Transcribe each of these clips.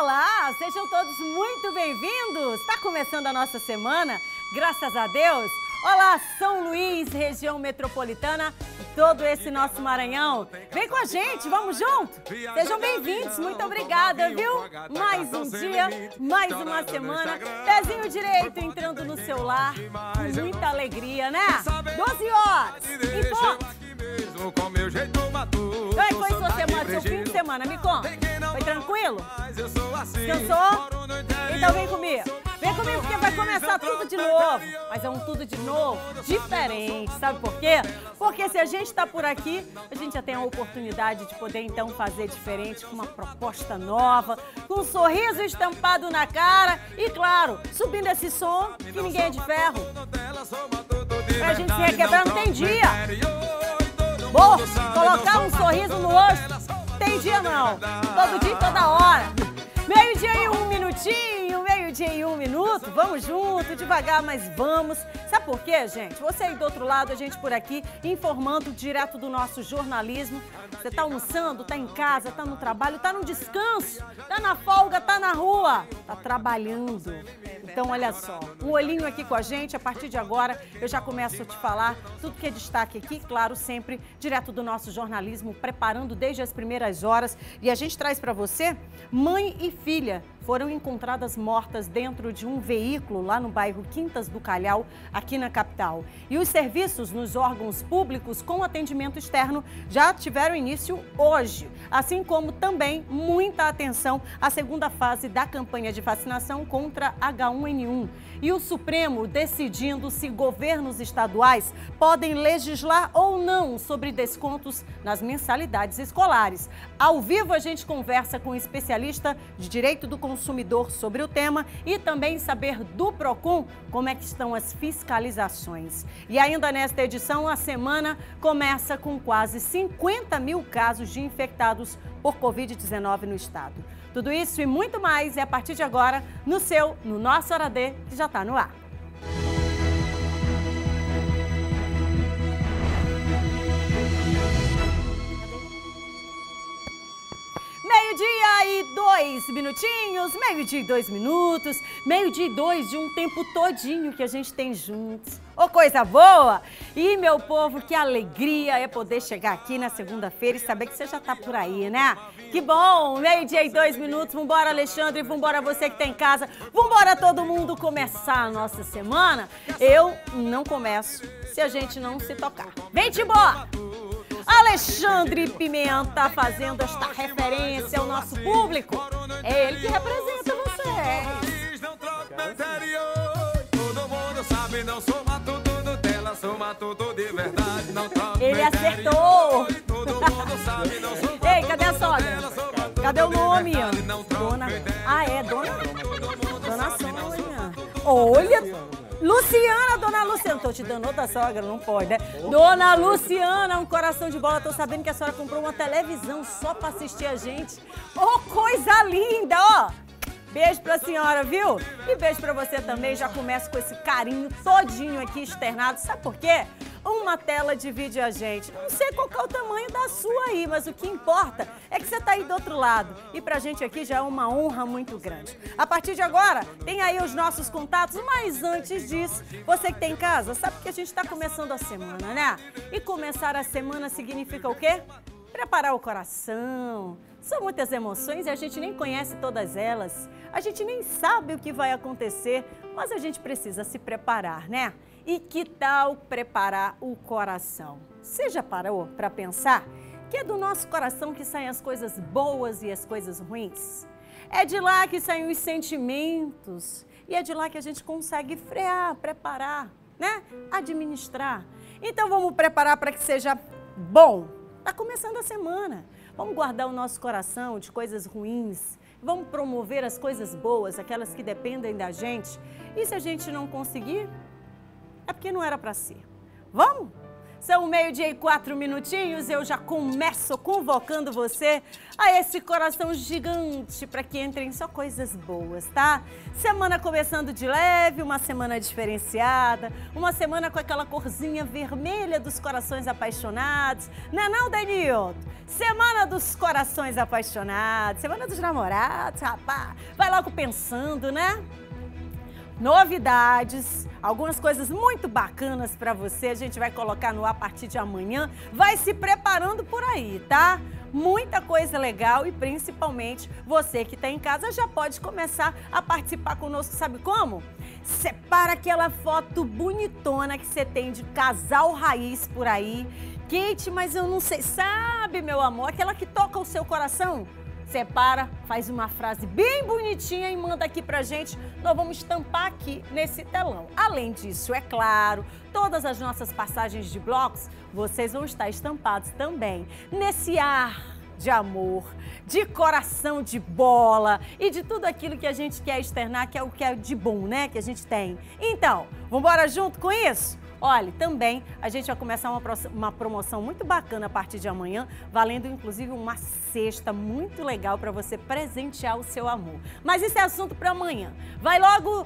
Olá, sejam todos muito bem-vindos! Está começando a nossa semana, graças a Deus. Olá, São Luís, região metropolitana, todo esse nosso Maranhão. Vem com a gente, vamos junto? Sejam bem-vindos, muito obrigada, viu? Mais um dia, mais uma semana. Pezinho direito entrando no seu lar, com muita alegria, né? 12 horas, em ponto. Como é que foi sua semana, seu fim de semana? Me conta. Foi tranquilo? Descansou? Então vem comigo. Vem comigo porque vai começar tudo de novo. Mas é um tudo de novo diferente, sabe por quê? Porque se a gente está por aqui, a gente já tem a oportunidade de poder então fazer diferente, com uma proposta nova, com um sorriso estampado na cara e, claro, subindo esse som que ninguém é de ferro. Pra gente se requebrar não tem dia. Bom, colocar um sorriso no rosto, tem dia não, todo dia e toda hora. Meio-dia e um minutinho, meio-dia e um minuto, vamos junto, devagar, mas vamos. Sabe por quê, gente? Você aí do outro lado, a gente por aqui, informando direto do nosso jornalismo. Você tá almoçando, tá em casa, tá no trabalho, tá no descanso, tá na folga, tá na rua, tá trabalhando. Então, olha só, um olhinho aqui com a gente, a partir de agora eu já começo a te falar tudo que é destaque aqui, claro, sempre direto do nosso jornalismo, preparando desde as primeiras horas. E a gente traz para você, mãe e filha foram encontradas mortas dentro de um veículo lá no bairro Quintas do Calhau, aqui na capital. E os serviços nos órgãos públicos com atendimento externo já tiveram início hoje, assim como também muita atenção à segunda fase da campanha de vacinação contra H1N1. E o Supremo decidindo se governos estaduais podem legislar ou não sobre descontos nas mensalidades escolares. Ao vivo a gente conversa com um especialista de direito do consumidor sobre o tema e também saber do Procon como é que estão as fiscalizações. E ainda nesta edição, a semana começa com quase 50 mil casos de infectados por Covid-19 no estado. Tudo isso e muito mais é a partir de agora no nosso Hora D, que já está no ar. Meio-dia e 2 minutinhos, meio-dia e 2 minutos, meio-dia e 2 de um tempo todinho que a gente tem juntos. Ô, coisa boa! E, meu povo, que alegria é poder chegar aqui na segunda-feira e saber que você já tá por aí, né? Que bom! Meio-dia e 2 minutos, vambora, Alexandre, vambora você que tá em casa, vambora todo mundo começar a nossa semana. Eu não começo se a gente não se tocar. Vem-te embora! Alexandre Pimenta fazendo esta referência ao nosso público. É ele que representa vocês. Ele acertou. Ei, cadê a sogra? Cadê o nome? Dona... Ah, é, Dona Sônia. Olha... Luciana, Dona Luciana, tô te dando outra sogra, não pode, né? Dona Luciana, um coração de bola, tô sabendo que a senhora comprou uma televisão só pra assistir a gente. Oh, coisa linda, ó! Beijo pra senhora, viu? E beijo pra você também, já começo com esse carinho todinho aqui externado, sabe por quê? Uma tela divide a gente. Não sei qual que é o tamanho da sua aí, mas o que importa é que você tá aí do outro lado. E pra gente aqui já é uma honra muito grande. A partir de agora, tem aí os nossos contatos, mas antes disso, você que tem em casa, sabe que a gente tá começando a semana, né? E começar a semana significa o quê? Preparar o coração. São muitas emoções e a gente nem conhece todas elas. A gente nem sabe o que vai acontecer, mas a gente precisa se preparar, né? E que tal preparar o coração? Você já parou para pensar que é do nosso coração que saem as coisas boas e as coisas ruins? É de lá que saem os sentimentos e é de lá que a gente consegue frear, preparar, né? Administrar. Então vamos preparar para que seja bom. Está começando a semana. Vamos guardar o nosso coração de coisas ruins. Vamos promover as coisas boas, aquelas que dependem da gente. E se a gente não conseguir, é porque não era para ser. Vamos? São 12h04, eu já começo convocando você a esse coração gigante para que entrem só coisas boas, tá? Semana começando de leve, uma semana diferenciada, uma semana com aquela corzinha vermelha dos corações apaixonados. Não, Danilton? Semana dos corações apaixonados, semana dos namorados, rapaz. Vai logo pensando, né? Novidades, algumas coisas muito bacanas para você, a gente vai colocar no ar a partir de amanhã. Vai se preparando por aí, tá? Muita coisa legal e principalmente você que está em casa já pode começar a participar conosco, sabe como? Separa aquela foto bonitona que você tem de casal raiz por aí. Kate, mas eu não sei, sabe, meu amor, aquela que toca o seu coração? Separa, faz uma frase bem bonitinha e manda aqui pra gente. Nós vamos estampar aqui nesse telão. Além disso, é claro, todas as nossas passagens de blocos, vocês vão estar estampados também. Nesse ar de amor, de coração de bola e de tudo aquilo que a gente quer externar, que é o que é de bom, né? Que a gente tem. Então, vamos embora junto com isso? Olha, também a gente vai começar uma promoção muito bacana a partir de amanhã, valendo inclusive uma cesta muito legal para você presentear o seu amor. Mas isso é assunto para amanhã. Vai logo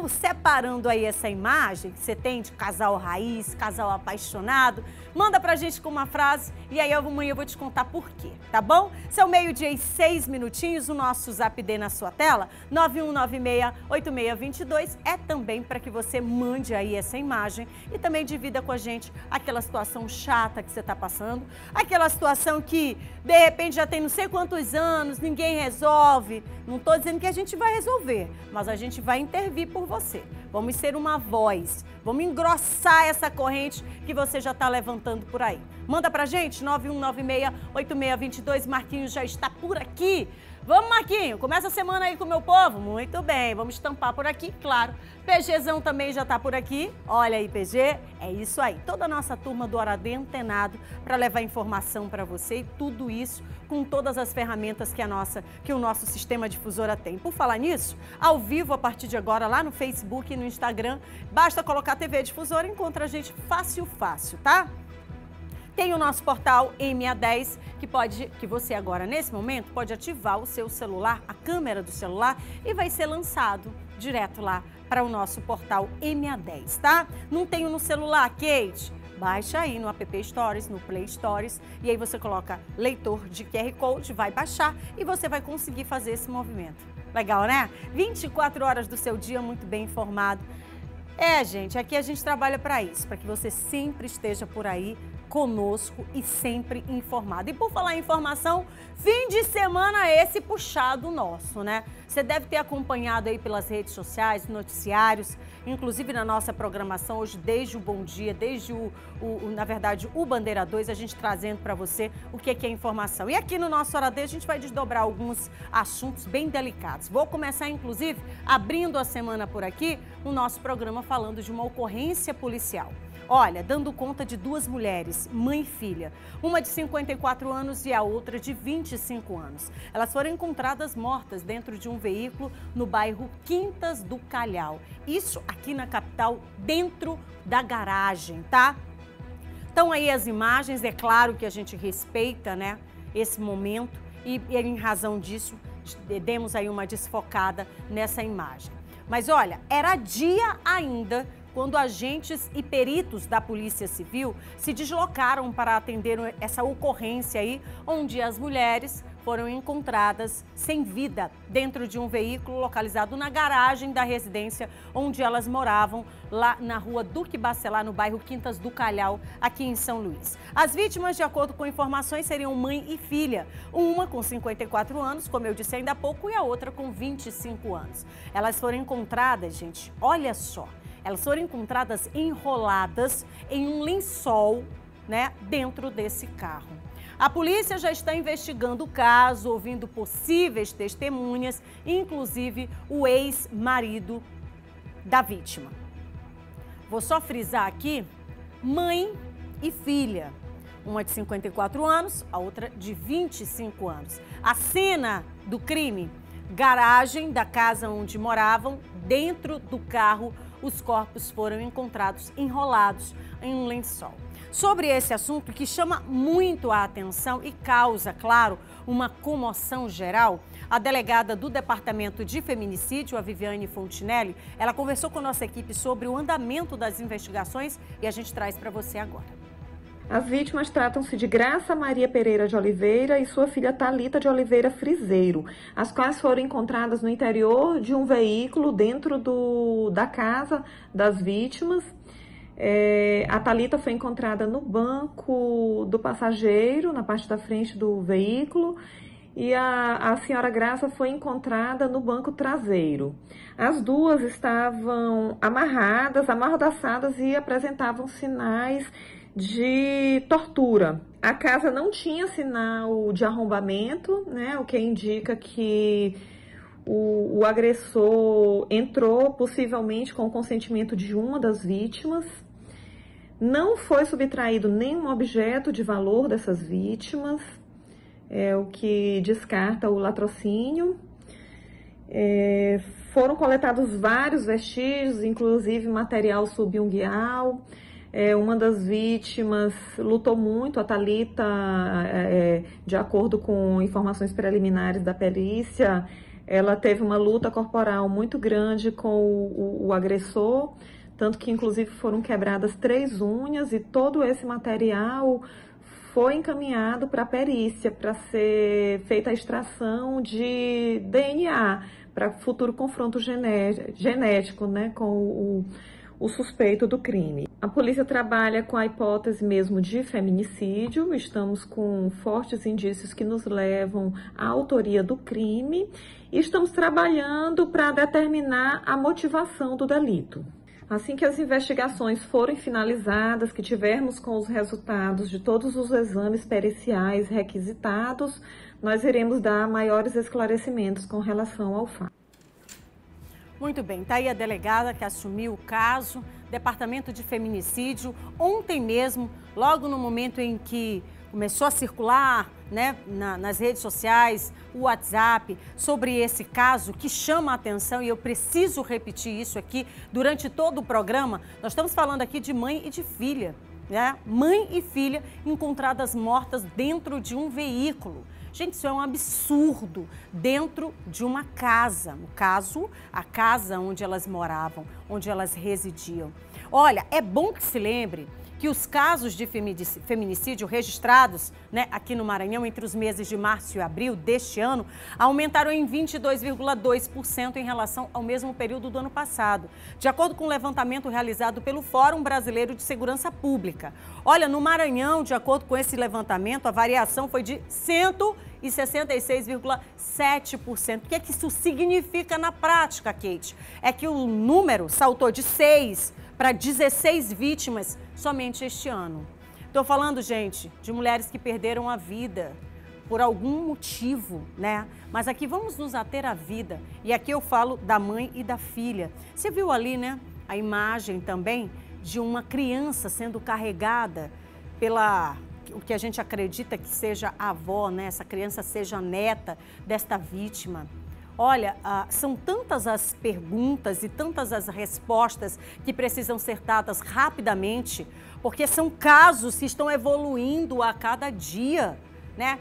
separando aí essa imagem que você tem de casal raiz, casal apaixonado. Manda pra gente com uma frase e aí amanhã eu vou te contar por quê, tá bom? São 12h06, o nosso Zap D na sua tela, 9196-8622, é também para que você mande aí essa imagem e também divida com a gente aquela situação chata que você está passando, aquela situação que, de repente, já tem não sei quantos anos, ninguém resolve. Não estou dizendo que a gente vai resolver, mas a gente vai intervir por você. Vamos ser uma voz, vamos engrossar essa corrente que você já está levantando por aí. Manda pra gente, 9196-8622, Marquinhos já está por aqui. Vamos, Marquinho, começa a semana aí com o meu povo? Muito bem, vamos estampar por aqui, claro. PGzão também já está por aqui. Olha aí, PG, é isso aí. Toda a nossa turma do Hora D antenado para levar informação para você e tudo isso com todas as ferramentas que o nosso sistema difusora tem. Por falar nisso, ao vivo a partir de agora lá no Facebook e no Instagram, basta colocar TV Difusora e encontra a gente fácil, tá? Tem o nosso portal MA10, que você agora, nesse momento, pode ativar o seu celular, a câmera do celular, e vai ser lançado direto lá para o nosso portal MA10, tá? Não tenho no celular, Kate? Baixa aí no App Stories, no Play Stories, e aí você coloca leitor de QR Code, vai baixar e você vai conseguir fazer esse movimento. Legal, né? 24 horas do seu dia muito bem informado. Gente, aqui a gente trabalha para isso, para que você sempre esteja por aí conosco e sempre informado. E por falar em informação, fim de semana esse puxado nosso, né? Você deve ter acompanhado aí pelas redes sociais, noticiários, inclusive na nossa programação hoje, desde o Bom Dia, desde na verdade, o Bandeira 2, a gente trazendo para você o que é informação. E aqui no nosso Hora D, a gente vai desdobrar alguns assuntos bem delicados. Vou começar, inclusive, abrindo a semana por aqui, o nosso programa falando de uma ocorrência policial. Olha, dando conta de duas mulheres, mãe e filha, uma de 54 anos e a outra de 25 anos. Elas foram encontradas mortas dentro de um veículo no bairro Quintas do Calhau. Isso aqui na capital, dentro da garagem, tá? Então aí as imagens, é claro que a gente respeita, né, esse momento e em razão disso, demos aí uma desfocada nessa imagem. Mas olha, era dia ainda quando agentes e peritos da Polícia Civil se deslocaram para atender essa ocorrência aí, onde as mulheres foram encontradas sem vida dentro de um veículo localizado na garagem da residência onde elas moravam, lá na rua Duque Bacelar, no bairro Quintas do Calhau, aqui em São Luís. As vítimas, de acordo com informações, seriam mãe e filha, uma com 54 anos, como eu disse ainda há pouco, e a outra com 25 anos. Elas foram encontradas, gente, olha só, elas foram encontradas enroladas em um lençol, né, dentro desse carro. A polícia já está investigando o caso, ouvindo possíveis testemunhas, inclusive o ex-marido da vítima. Vou só frisar aqui, mãe e filha. Uma de 54 anos, a outra de 25 anos. A cena do crime, garagem da casa onde moravam, dentro do carro, os corpos foram encontrados enrolados em um lençol. sobre esse assunto que chama muito a atenção e causa, claro, uma comoção geral. A delegada do Departamento de Feminicídio, a Viviane Fontinelli, ela conversou com a nossa equipe sobre o andamento das investigações e a gente traz para você agora. As vítimas tratam-se de Graça Maria Pereira de Oliveira e sua filha Thalita de Oliveira Friseiro, as quais foram encontradas no interior de um veículo dentro da casa das vítimas. A Thalita foi encontrada no banco do passageiro, na parte da frente do veículo, e a senhora Graça foi encontrada no banco traseiro. As duas estavam amarradas, amordaçadas e apresentavam sinais de tortura. A casa não tinha sinal de arrombamento, né, o que indica que o agressor entrou possivelmente com o consentimento de uma das vítimas. Não foi subtraído nenhum objeto de valor dessas vítimas, o que descarta o latrocínio. Foram coletados vários vestígios, inclusive material subunguial. Uma das vítimas lutou muito, a Thalita, de acordo com informações preliminares da perícia, ela teve uma luta corporal muito grande com o agressor, tanto que inclusive foram quebradas 3 unhas e todo esse material foi encaminhado para a perícia, para ser feita a extração de DNA, para futuro confronto genético, né, com o suspeito do crime. A polícia trabalha com a hipótese mesmo de feminicídio, estamos com fortes indícios que nos levam à autoria do crime e estamos trabalhando para determinar a motivação do delito. Assim que as investigações forem finalizadas, que tivermos com os resultados de todos os exames periciais requisitados, nós iremos dar maiores esclarecimentos com relação ao fato. Muito bem, tá aí a delegada que assumiu o caso, Departamento de Feminicídio. Ontem mesmo, logo no momento em que começou a circular, né, nas redes sociais, o WhatsApp, sobre esse caso que chama a atenção, e eu preciso repetir isso aqui durante todo o programa. Nós estamos falando aqui de mãe e de filha, né? Mãe e filha encontradas mortas dentro de um veículo. Gente, isso é um absurdo, dentro de uma casa. No caso, a casa onde elas moravam, onde elas residiam. Olha, é bom que se lembre que os casos de feminicídio registrados, né, aqui no Maranhão entre os meses de março e abril deste ano aumentaram em 22,2% em relação ao mesmo período do ano passado, de acordo com o levantamento realizado pelo Fórum Brasileiro de Segurança Pública. Olha, no Maranhão, de acordo com esse levantamento, a variação foi de 166,7%. O que é que isso significa na prática, Kate? É que o número saltou de 6 para 16 vítimas somente este ano. Estou falando, gente, de mulheres que perderam a vida por algum motivo, né? Mas aqui vamos nos ater à vida. E aqui eu falo da mãe e da filha. Você viu ali, né, a imagem também de uma criança sendo carregada pela o que a gente acredita que seja a avó, né? Essa criança seja neta desta vítima. Olha, são tantas as perguntas e tantas as respostas que precisam ser dadas rapidamente, porque são casos que estão evoluindo a cada dia, né?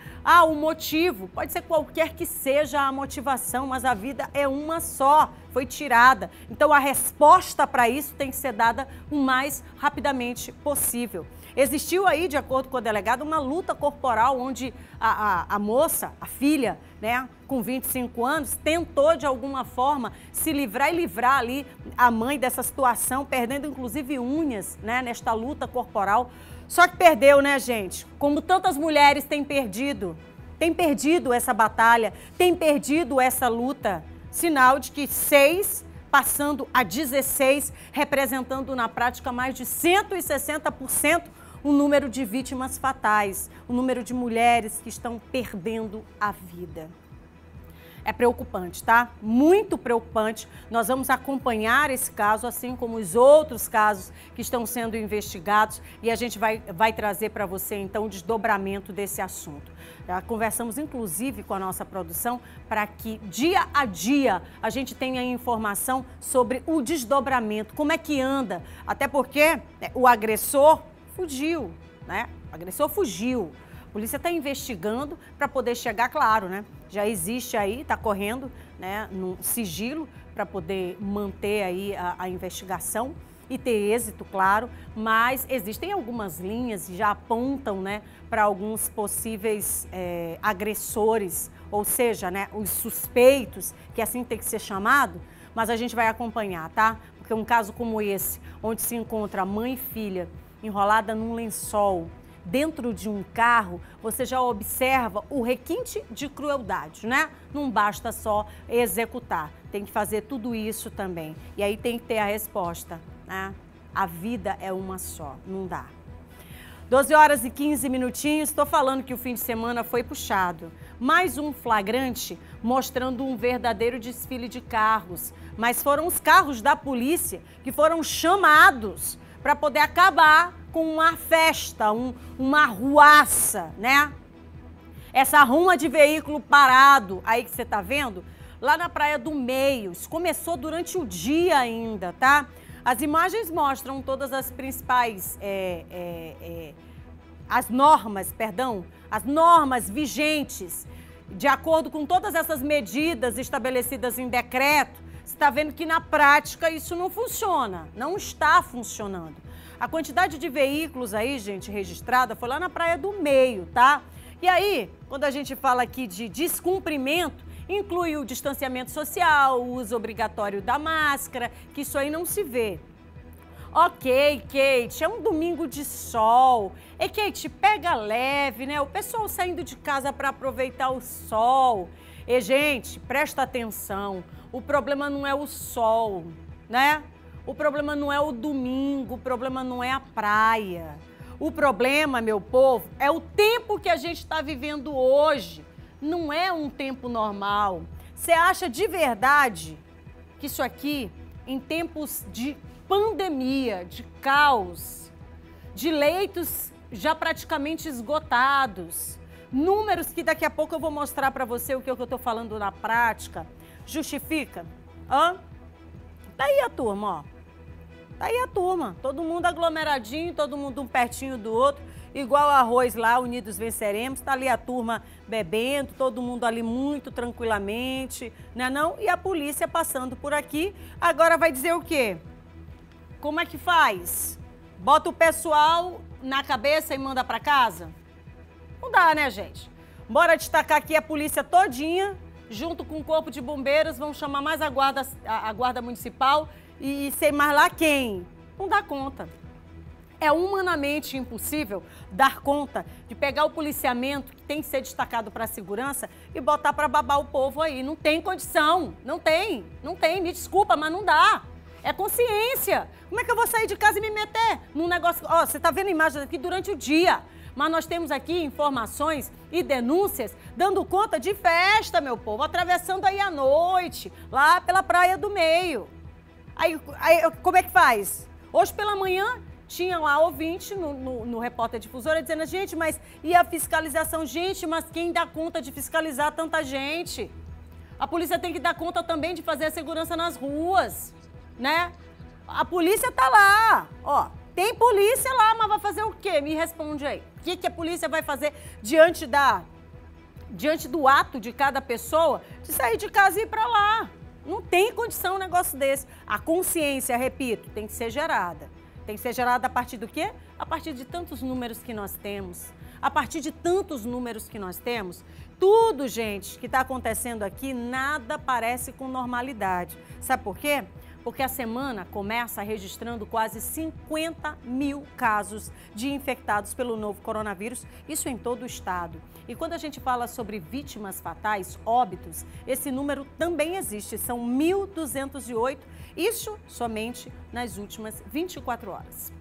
O motivo, pode ser qualquer que seja a motivação, mas a vida é uma só, foi tirada. Então a resposta para isso tem que ser dada o mais rapidamente possível. Existiu aí, de acordo com o delegado, uma luta corporal onde a moça, a filha, né, com 25 anos, tentou de alguma forma se livrar e livrar ali a mãe dessa situação, perdendo inclusive unhas, né, nesta luta corporal. Só que perdeu, né, gente? Como tantas mulheres têm perdido essa batalha, têm perdido essa luta. Sinal de que 6 passando a 16, representando na prática mais de 160% o número de vítimas fatais, o número de mulheres que estão perdendo a vida. É preocupante, tá? Muito preocupante. Nós vamos acompanhar esse caso, assim como os outros casos que estão sendo investigados, e a gente vai trazer para você, então, o desdobramento desse assunto. Já conversamos, inclusive, com a nossa produção para que, dia a dia, a gente tenha informação sobre o desdobramento, como é que anda. Até porque o agressor fugiu, né? O agressor fugiu. A polícia está investigando para poder chegar, claro, né? Já existe aí, está correndo, né, no sigilo para poder manter aí a investigação e ter êxito, claro, mas existem algumas linhas que já apontam, né, para alguns possíveis agressores, ou seja, né, os suspeitos, que assim tem que ser chamado, mas a gente vai acompanhar, tá? Porque um caso como esse, onde se encontra mãe e filha enrolada num lençol, dentro de um carro, você já observa o requinte de crueldade, né? Não basta só executar, tem que fazer tudo isso também. E aí tem que ter a resposta, né? A vida é uma só, não dá. 12 horas e 15 minutinhos, estou falando que o fim de semana foi puxado. Mais um flagrante mostrando um verdadeiro desfile de carros. Mas foram os carros da polícia que foram chamados para poder acabar com uma festa, uma arruaça, né? Essa arruma de veículo parado aí que você tá vendo, lá na Praia do Meio, isso começou durante o dia ainda, tá? As imagens mostram todas as principais, as normas vigentes, de acordo com todas essas medidas estabelecidas em decreto. Você está vendo que na prática isso não funciona, não está funcionando. A quantidade de veículos aí, gente, registrada foi lá na Praia do Meio, tá? E aí, quando a gente fala aqui de descumprimento, inclui o distanciamento social, o uso obrigatório da máscara, que isso aí não se vê. Ok, Kate, é um domingo de sol. E Kate, pega leve, né? O pessoal saindo de casa para aproveitar o sol. E, gente, presta atenção, o problema não é o sol, né? O problema não é o domingo, o problema não é a praia. O problema, meu povo, é o tempo que a gente está vivendo hoje. Não é um tempo normal. Você acha de verdade que isso aqui, em tempos de pandemia, de caos, de leitos já praticamente esgotados, números que daqui a pouco eu vou mostrar para você o que eu estou falando na prática, justifica? Hã? Tá aí a turma, ó. Tá aí a turma, todo mundo aglomeradinho, todo mundo um pertinho do outro, igual arroz lá, unidos venceremos, tá ali a turma bebendo, todo mundo ali muito tranquilamente, né não? E a polícia passando por aqui, agora vai dizer o quê? Como é que faz? Bota o pessoal na cabeça e manda pra casa? Não dá, né, gente? Bora destacar aqui a polícia todinha, junto com o corpo de bombeiros, vão chamar mais a guarda municipal e sei mais lá quem. Não dá conta. É humanamente impossível dar conta de pegar o policiamento que tem que ser destacado para a segurança e botar para babar o povo aí. Não tem condição, não tem, me desculpa, mas não dá. É consciência. Como é que eu vou sair de casa e me meter num negócio... Ó, você tá vendo imagens aqui durante o dia, mas nós temos aqui informações e denúncias dando conta de festa, meu povo, atravessando aí à noite, lá pela Praia do Meio. Aí como é que faz? Hoje pela manhã tinha lá ouvinte no Repórter Difusora dizendo, gente, mas e a fiscalização? Gente, mas quem dá conta de fiscalizar tanta gente? A polícia tem que dar conta também de fazer a segurança nas ruas, né? A polícia tá lá, ó, tem polícia lá, mas vai fazer o quê? Me responde aí. O que a polícia vai fazer diante do ato de cada pessoa de sair de casa e ir para lá? Não tem condição um negócio desse. A consciência, repito, tem que ser gerada. Tem que ser gerada a partir do quê? A partir de tantos números que nós temos. A partir de tantos números que nós temos, tudo, gente, que está acontecendo aqui, nada parece com normalidade. Sabe por quê? Porque a semana começa registrando quase 50 mil casos de infectados pelo novo coronavírus, isso em todo o estado. E quando a gente fala sobre vítimas fatais, óbitos, esse número também existe, são 1.208, isso somente nas últimas 24 horas.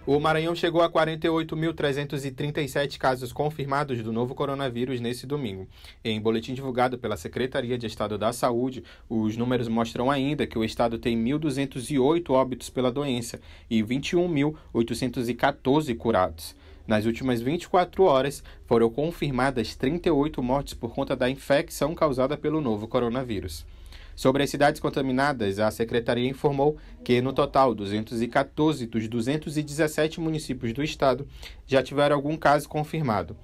O Maranhão chegou a 48.337 casos confirmados do novo coronavírus nesse domingo. Em boletim divulgado pela Secretaria de Estado da Saúde, os números mostram ainda que o estado tem 1.208 óbitos pela doença e 21.814 curados. Nas últimas 24 horas, foram confirmadas 38 mortes por conta da infecção causada pelo novo coronavírus. Sobre as cidades contaminadas, a Secretaria informou que, no total, 214 dos 217 municípios do estado já tiveram algum caso confirmado.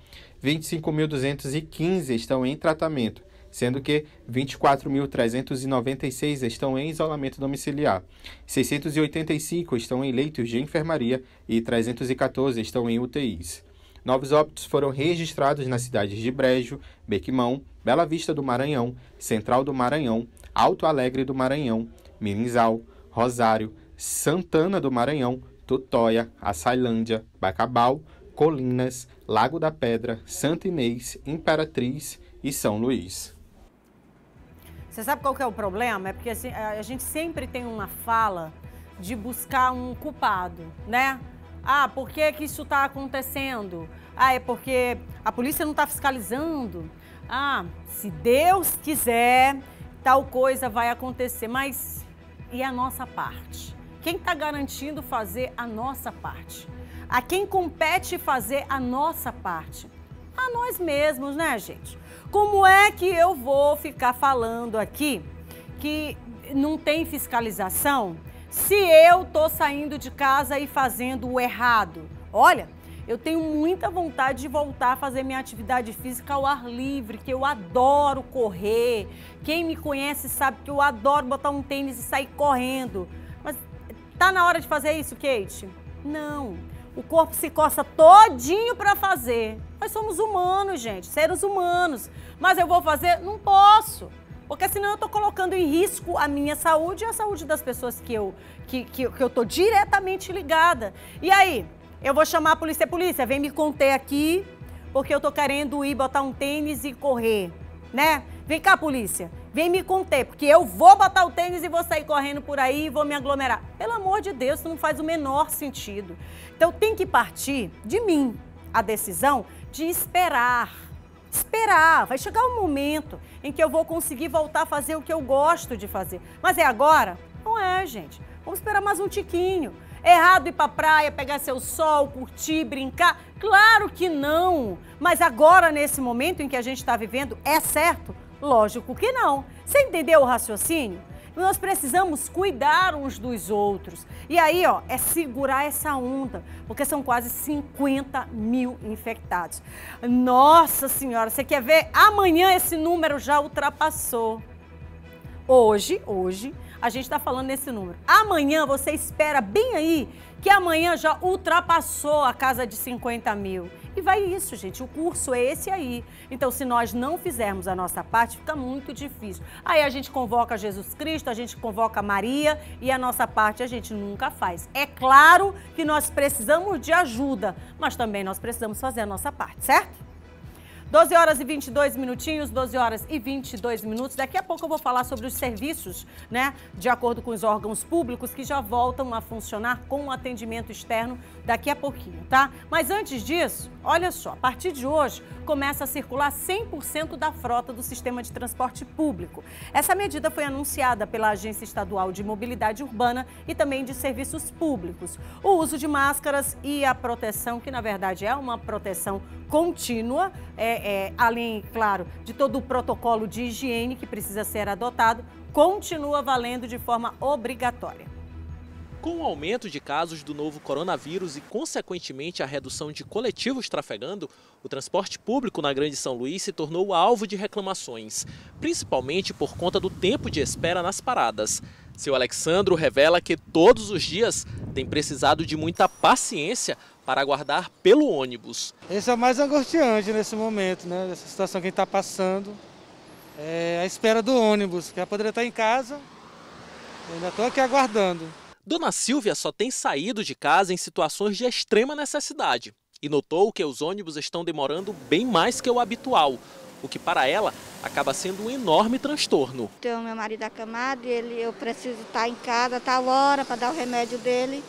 25.215 estão em tratamento, sendo que 24.396 estão em isolamento domiciliar, 685 estão em leitos de enfermaria e 314 estão em UTIs. Novos óbitos foram registrados nas cidades de Brejo, Bequimão, Bela Vista do Maranhão, Central do Maranhão, Alto Alegre do Maranhão, Minizal, Rosário, Santana do Maranhão, Tutóia, Açailândia, Bacabal, Colinas, Lago da Pedra, Santa Inês, Imperatriz e São Luís. Você sabe qual que é o problema? É porque assim, a gente sempre tem uma fala de buscar um culpado, né? Ah, por que que isso está acontecendo? Ah, é porque a polícia não está fiscalizando. Ah, se Deus quiser, tal coisa vai acontecer. Mas e a nossa parte? Quem está garantindo fazer a nossa parte? A quem compete fazer a nossa parte? A nós mesmos, né, gente? Como é que eu vou ficar falando aqui que não tem fiscalização se eu tô saindo de casa e fazendo o errado? Olha, eu tenho muita vontade de voltar a fazer minha atividade física ao ar livre, que eu adoro correr. Quem me conhece sabe que eu adoro botar um tênis e sair correndo. Mas tá na hora de fazer isso, Kate? Não. O corpo se coça todinho para fazer. Nós somos humanos, gente, seres humanos. Mas eu vou fazer? Não posso. Porque senão eu estou colocando em risco a minha saúde e a saúde das pessoas que eu tô diretamente ligada. E aí, eu vou chamar a polícia. Polícia, vem me conter aqui, porque eu tô querendo ir botar um tênis e correr, né? Vem cá, polícia, vem me conter, porque eu vou botar o tênis e vou sair correndo por aí e vou me aglomerar. Pelo amor de Deus, isso não faz o menor sentido. Então tem que partir de mim a decisão de esperar. Esperar, vai chegar um momento em que eu vou conseguir voltar a fazer o que eu gosto de fazer. Mas é agora? Não é, gente. Vamos esperar mais um tiquinho. É errado ir pra praia, pegar seu sol, curtir, brincar? Claro que não. Mas agora, nesse momento em que a gente está vivendo, é certo? Lógico que não. Você entendeu o raciocínio? Nós precisamos cuidar uns dos outros. E aí, ó, é segurar essa onda, porque são quase 50 mil infectados. Nossa Senhora, você quer ver? Amanhã esse número já ultrapassou. Hoje, a gente está falando nesse número. Amanhã você espera bem aí que amanhã já ultrapassou a casa de 50 mil. E vai isso, gente, o curso é esse aí. Então, se nós não fizermos a nossa parte, fica muito difícil. Aí a gente convoca Jesus Cristo, a gente convoca Maria e a nossa parte a gente nunca faz. É claro que nós precisamos de ajuda, mas também nós precisamos fazer a nossa parte, certo? 12 horas e 22 minutinhos, 12 horas e 22 minutos. Daqui a pouco eu vou falar sobre os serviços, né, de acordo com os órgãos públicos que já voltam a funcionar com o atendimento externo daqui a pouquinho, tá? Mas antes disso, olha só, a partir de hoje começa a circular 100% da frota do sistema de transporte público. Essa medida foi anunciada pela Agência Estadual de Mobilidade Urbana e também de Serviços Públicos. O uso de máscaras e a proteção, que na verdade é uma proteção contínua, além, claro, de todo o protocolo de higiene que precisa ser adotado, continua valendo de forma obrigatória. Com o aumento de casos do novo coronavírus e, consequentemente, a redução de coletivos trafegando, o transporte público na Grande São Luís se tornou alvo de reclamações, principalmente por conta do tempo de espera nas paradas. Seu Alexandro revela que todos os dias tem precisado de muita paciência para aguardar pelo ônibus. Esse é o mais angustiante nesse momento, né? Essa situação que a gente está passando. É a espera do ônibus, que ela poderia estar em casa, eu ainda estou aqui aguardando. Dona Silvia só tem saído de casa em situações de extrema necessidade e notou que os ônibus estão demorando bem mais que o habitual, o que para ela acaba sendo um enorme transtorno. Tenho meu marido acamado e eu preciso estar em casa a tal hora para dar o remédio dele.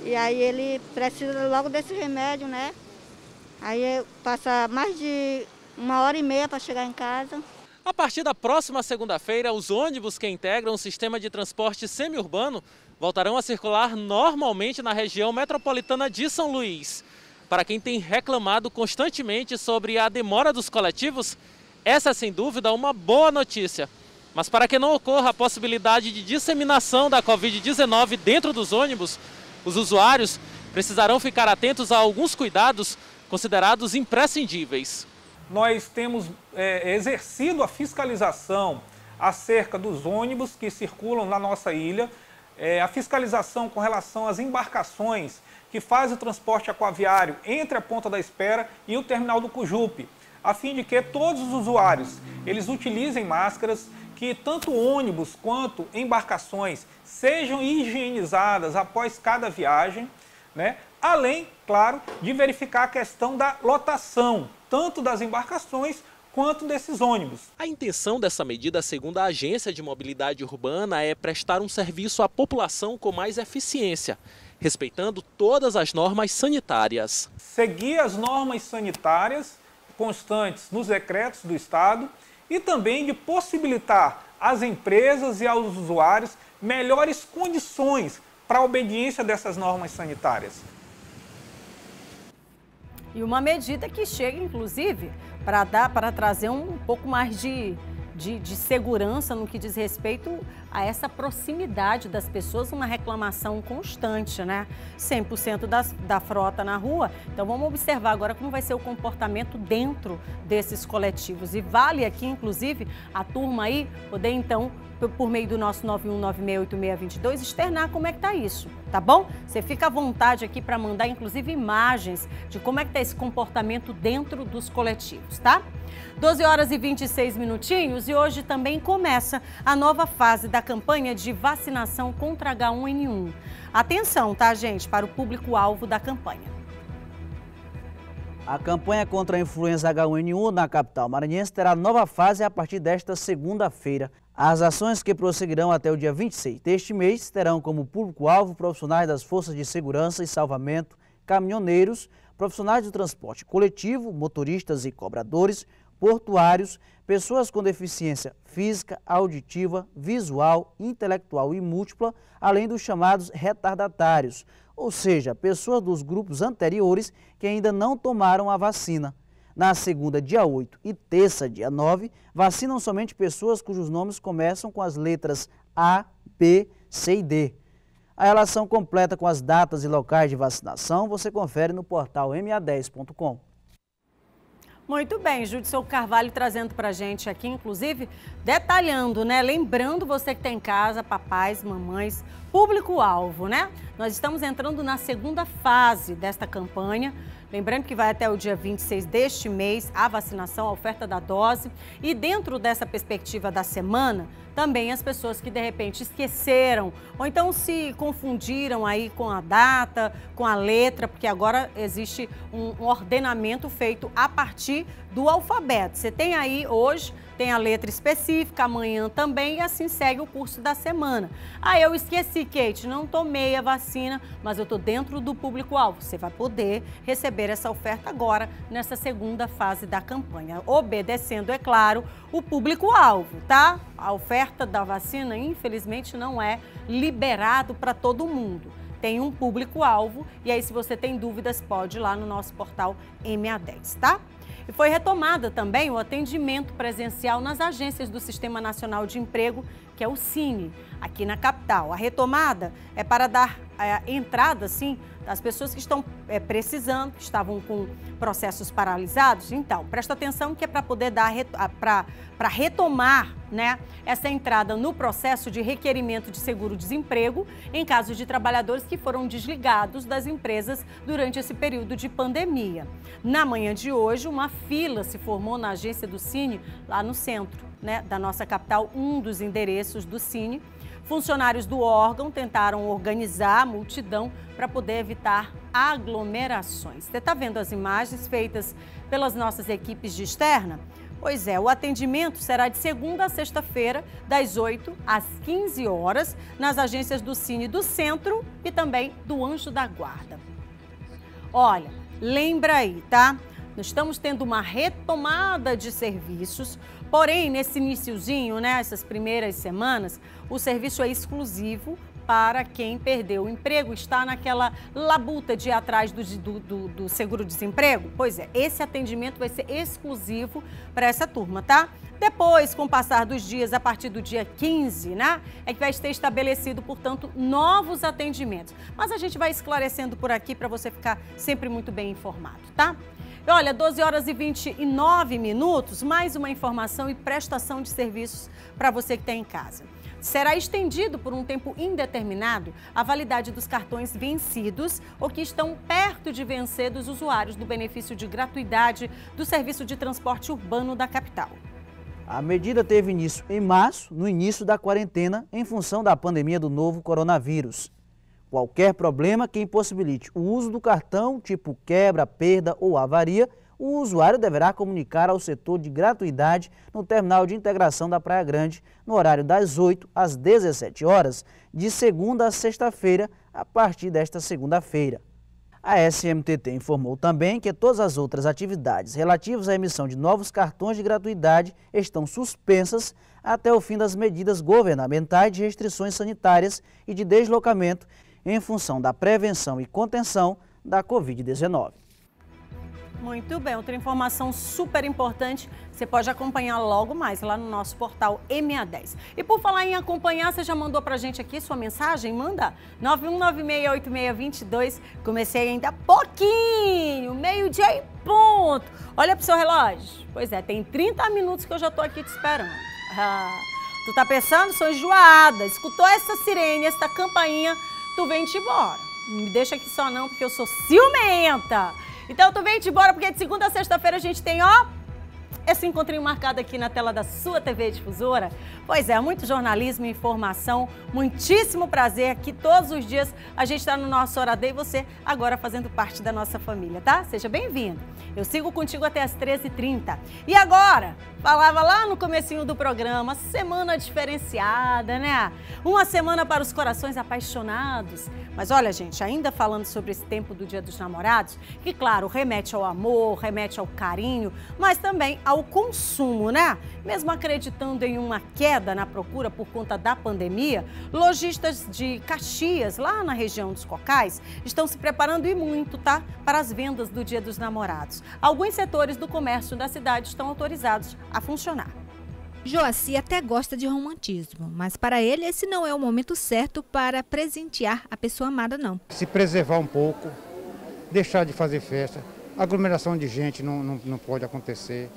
E aí ele precisa logo desse remédio, né? Aí passa mais de 1h30 para chegar em casa. A partir da próxima segunda-feira, os ônibus que integram o sistema de transporte semiurbano voltarão a circular normalmente na região metropolitana de São Luís. Para quem tem reclamado constantemente sobre a demora dos coletivos, essa é sem dúvida uma boa notícia. Mas para que não ocorra a possibilidade de disseminação da Covid-19 dentro dos ônibus, os usuários precisarão ficar atentos a alguns cuidados considerados imprescindíveis. Nós temos exercido a fiscalização acerca dos ônibus que circulam na nossa ilha, a fiscalização com relação às embarcações que fazem o transporte aquaviário entre a Ponta da Espera e o terminal do Cujupe, a fim de que todos os usuários eles utilizem máscaras, que tanto ônibus quanto embarcações sejam higienizadas após cada viagem, né? Além, claro, de verificar a questão da lotação, tanto das embarcações quanto desses ônibus. A intenção dessa medida, segundo a Agência de Mobilidade Urbana, é prestar um serviço à população com mais eficiência, respeitando todas as normas sanitárias. Seguir as normas sanitárias constantes nos decretos do Estado e também de possibilitar às empresas e aos usuários melhores condições para a obediência dessas normas sanitárias. E uma medida que chega, inclusive, para trazer um pouco mais de segurança no que diz respeito a essa proximidade das pessoas, uma reclamação constante, né? 100% da frota na rua. Então vamos observar agora como vai ser o comportamento dentro desses coletivos. E vale aqui, inclusive, a turma aí poder então, por meio do nosso 91968622, externar como é que tá isso, tá bom? Você fica à vontade aqui para mandar, inclusive, imagens de como é que tá esse comportamento dentro dos coletivos, tá? 12 horas e 26 minutinhos e hoje também começa a nova fase da campanha de vacinação contra H1N1. Atenção, tá, gente, para o público-alvo da campanha. A campanha contra a influenza H1N1 na capital maranhense terá nova fase a partir desta segunda-feira. As ações que prosseguirão até o dia 26 deste mês terão como público-alvo profissionais das forças de segurança e salvamento, caminhoneiros, profissionais do transporte coletivo, motoristas e cobradores, portuários, pessoas com deficiência física, auditiva, visual, intelectual e múltipla, além dos chamados retardatários, ou seja, pessoas dos grupos anteriores que ainda não tomaram a vacina. Na segunda, dia 8 e terça, dia 9, vacinam somente pessoas cujos nomes começam com as letras A, B, C e D. A relação completa com as datas e locais de vacinação você confere no portal ma10.com. Muito bem, Judson Carvalho trazendo pra gente aqui, inclusive, detalhando, né? Lembrando você que está em casa, papais, mamães, público-alvo, né? Nós estamos entrando na segunda fase desta campanha. Lembrando que vai até o dia 26 deste mês a vacinação, a oferta da dose. E dentro dessa perspectiva da semana, também as pessoas que de repente esqueceram ou então se confundiram aí com a data, com a letra, porque agora existe um ordenamento feito a partir do alfabeto. Você tem aí hoje, tem a letra específica, amanhã também, e assim segue o curso da semana. Ah, eu esqueci, Kate, não tomei a vacina, mas eu estou dentro do público-alvo. Você vai poder receber essa oferta agora, nessa segunda fase da campanha, obedecendo, é claro, o público-alvo, tá? A oferta da vacina, infelizmente, não é liberado para todo mundo. Tem um público-alvo e aí, se você tem dúvidas, pode ir lá no nosso portal MA10, tá? E foi retomada também o atendimento presencial nas agências do Sistema Nacional de Emprego, que é o Cine, aqui na capital. A retomada é para dar entrada, sim, das pessoas que estão precisando, que estavam com processos paralisados. Então, presta atenção que é para poder dar, para retomar, né, essa entrada no processo de requerimento de seguro-desemprego em caso de trabalhadores que foram desligados das empresas durante esse período de pandemia. Na manhã de hoje, uma fila se formou na agência do Cine, lá no centro, né, da nossa capital, um dos endereços do Cine. Funcionários do órgão tentaram organizar a multidão para poder evitar aglomerações. Você está vendo as imagens feitas pelas nossas equipes de externa? Pois é, o atendimento será de segunda a sexta-feira, das 8 às 15 horas, nas agências do Cine do Centro e também do Anjo da Guarda. Olha, lembra aí, tá? Nós estamos tendo uma retomada de serviços, porém, nesse iniciozinho, né, essas primeiras semanas, o serviço é exclusivo para quem perdeu o emprego, está naquela labuta de ir atrás do seguro-desemprego? Pois é, esse atendimento vai ser exclusivo para essa turma, tá? Depois, com o passar dos dias, a partir do dia 15, né, é que vai ser estabelecido, portanto, novos atendimentos. Mas a gente vai esclarecendo por aqui para você ficar sempre muito bem informado, tá? E olha, 12 horas e 29 minutos, mais uma informação e prestação de serviços para você que está em casa. Será estendido por um tempo indeterminado a validade dos cartões vencidos ou que estão perto de vencer dos usuários do benefício de gratuidade do serviço de transporte urbano da capital. A medida teve início em março, no início da quarentena, em função da pandemia do novo coronavírus. Qualquer problema que impossibilite o uso do cartão, tipo quebra, perda ou avaria, o usuário deverá comunicar ao setor de gratuidade no terminal de integração da Praia Grande, no horário das 8 às 17 horas, de segunda a sexta-feira, a partir desta segunda-feira. A SMTT informou também que todas as outras atividades relativas à emissão de novos cartões de gratuidade estão suspensas até o fim das medidas governamentais de restrições sanitárias e de deslocamento em função da prevenção e contenção da Covid-19. Muito bem, outra informação super importante, você pode acompanhar logo mais lá no nosso portal MA10. E por falar em acompanhar, você já mandou pra gente aqui sua mensagem? Manda 91968622. Comecei ainda pouquinho, meio-dia e ponto. Olha pro seu relógio. Pois é, tem 30 minutos que eu já tô aqui te esperando. Tu tá pensando? Sou enjoada. Escutou essa sirene, essa campainha, tu vem te embora. Não me deixa aqui só não, porque eu sou ciumenta. Então, tu vem-te embora, porque de segunda a sexta-feira a gente tem, ó, esse encontrinho marcado aqui na tela da sua TV Difusora. Pois é, muito jornalismo e informação, muitíssimo prazer aqui todos os dias. A gente está no nosso Hora D e você agora fazendo parte da nossa família, tá? Seja bem-vindo. Eu sigo contigo até as 13h30. E agora, falava lá no comecinho do programa, semana diferenciada, né? Uma semana para os corações apaixonados. Mas olha, gente, ainda falando sobre esse tempo do Dia dos Namorados, que claro, remete ao amor, remete ao carinho, mas também ao consumo, né? Mesmo acreditando em uma queda na procura por conta da pandemia, lojistas de Caxias, lá na região dos Cocais, estão se preparando e muito, tá? Para as vendas do Dia dos Namorados. Alguns setores do comércio da cidade estão autorizados a funcionar. Joaci até gosta de romantismo, mas para ele esse não é o momento certo para presentear a pessoa amada, não. Se preservar um pouco, deixar de fazer festa, aglomeração de gente não pode acontecer.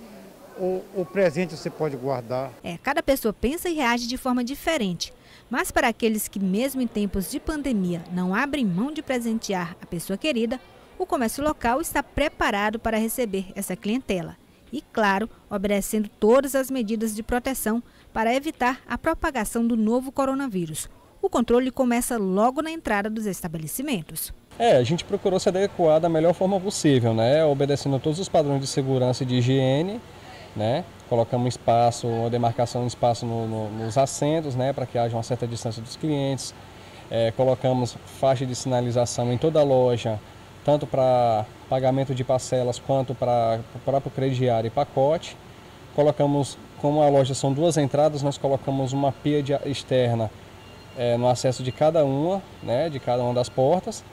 O presente você pode guardar. Cada pessoa pensa e reage de forma diferente. Mas para aqueles que mesmo em tempos de pandemia não abrem mão de presentear a pessoa querida, o comércio local está preparado para receber essa clientela. E, claro, obedecendo todas as medidas de proteção para evitar a propagação do novo coronavírus. O controle começa logo na entrada dos estabelecimentos. A gente procurou se adequar da melhor forma possível, né? Obedecendo a todos os padrões de segurança e de higiene, né? Colocamos espaço, uma demarcação de espaço nos assentos, né? Para que haja uma certa distância dos clientes. Colocamos faixa de sinalização em toda a loja, tanto para pagamento de parcelas quanto para o próprio crediário e pacote. Colocamos, como a loja são duas entradas, nós colocamos uma pia externa no acesso de cada uma, né, de cada uma das portas,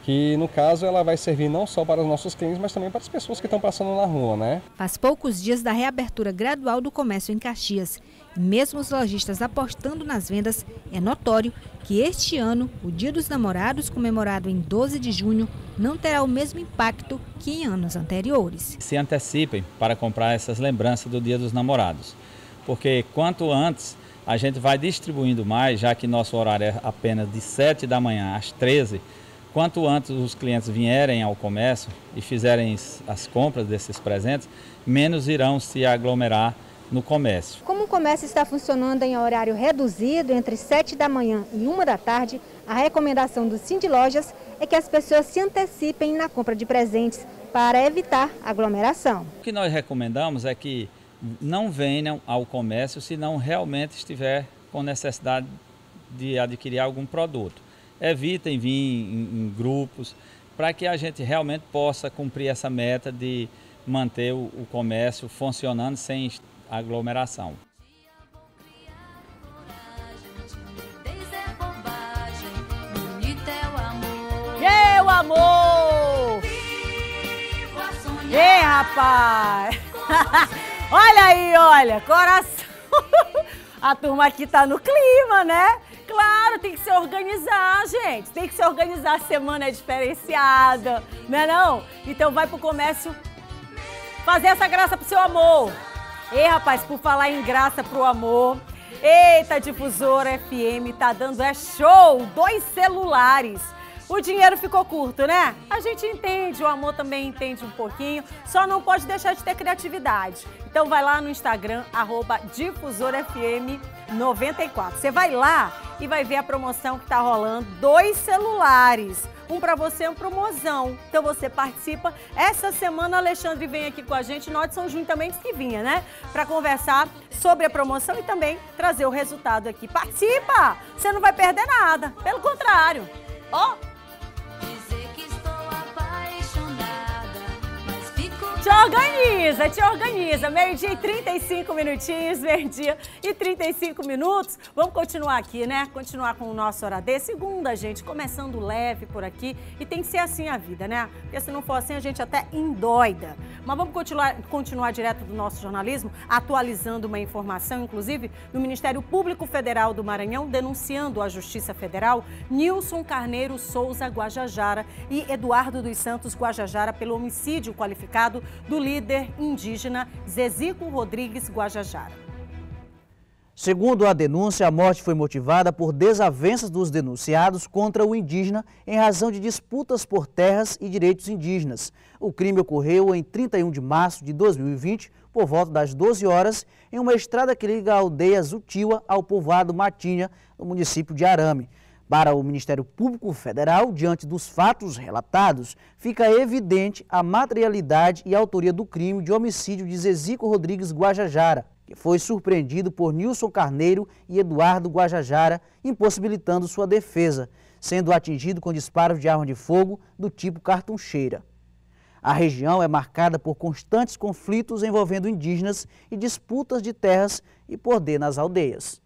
que no caso ela vai servir não só para os nossos clientes, mas também para as pessoas que estão passando na rua, né? Faz poucos dias da reabertura gradual do comércio em Caxias. E mesmo os lojistas apostando nas vendas, é notório que este ano, o Dia dos Namorados, comemorado em 12 de junho, não terá o mesmo impacto que em anos anteriores. Se antecipem para comprar essas lembranças do Dia dos Namorados, porque quanto antes a gente vai distribuindo mais, já que nosso horário é apenas de 7 da manhã às 13, quanto antes os clientes vierem ao comércio e fizerem as compras desses presentes, menos irão se aglomerar no comércio. Como o comércio está funcionando em horário reduzido, entre 7 da manhã e 1 da tarde, a recomendação do Sindilojas é que as pessoas se antecipem na compra de presentes para evitar aglomeração. O que nós recomendamos é que não venham ao comércio se não realmente estiver com necessidade de adquirir algum produto. Evitem vir em grupos para que a gente realmente possa cumprir essa meta de manter o comércio funcionando sem aglomeração. amor! Ei, rapaz! Olha aí, olha, coração! A turma aqui tá no clima, né? Claro, tem que se organizar, gente. Tem que se organizar, a semana é diferenciada, não é não? Então vai pro comércio fazer essa graça pro seu amor. Ei, rapaz, por falar em graça pro amor, eita, Difusora FM tá dando show, 2 celulares. O dinheiro ficou curto, né? A gente entende, o amor também entende um pouquinho, só não pode deixar de ter criatividade. Então vai lá no Instagram, @DifusoraFM94. Você vai lá e vai ver a promoção que tá rolando, 2 celulares. Um para você, um promozão. Então você participa. Essa semana, Alexandre vem aqui com a gente, nós de São Junho também disse que vinha, né? Para conversar sobre a promoção e também trazer o resultado aqui. Participa! Você não vai perder nada, pelo contrário. Ó! Te organiza. Meio-dia e 35 minutinhos, meio-dia e 35 minutos. Vamos continuar aqui, né? Continuar com o nosso Hora D. Segunda, gente, começando leve por aqui. E tem que ser assim a vida, né? Porque se não for assim, a gente até endoida. Mas vamos continuar direto do nosso jornalismo, atualizando uma informação, inclusive, do Ministério Público Federal do Maranhão, denunciando à Justiça Federal Nilson Carneiro Souza Guajajara e Eduardo dos Santos Guajajara pelo homicídio qualificado do líder indígena Zezico Rodrigues Guajajara. Segundo a denúncia, a morte foi motivada por desavenças dos denunciados contra o indígena em razão de disputas por terras e direitos indígenas. O crime ocorreu em 31 de março de 2020, por volta das 12 horas, em uma estrada que liga a aldeia Zutiwa ao povoado Matinha, no município de Arame. Para o Ministério Público Federal, diante dos fatos relatados, fica evidente a materialidade e autoria do crime de homicídio de Zezico Rodrigues Guajajara, que foi surpreendido por Nilson Carneiro e Eduardo Guajajara, impossibilitando sua defesa, sendo atingido com disparos de arma de fogo do tipo cartuncheira. A região é marcada por constantes conflitos envolvendo indígenas e disputas de terras e poder nas aldeias.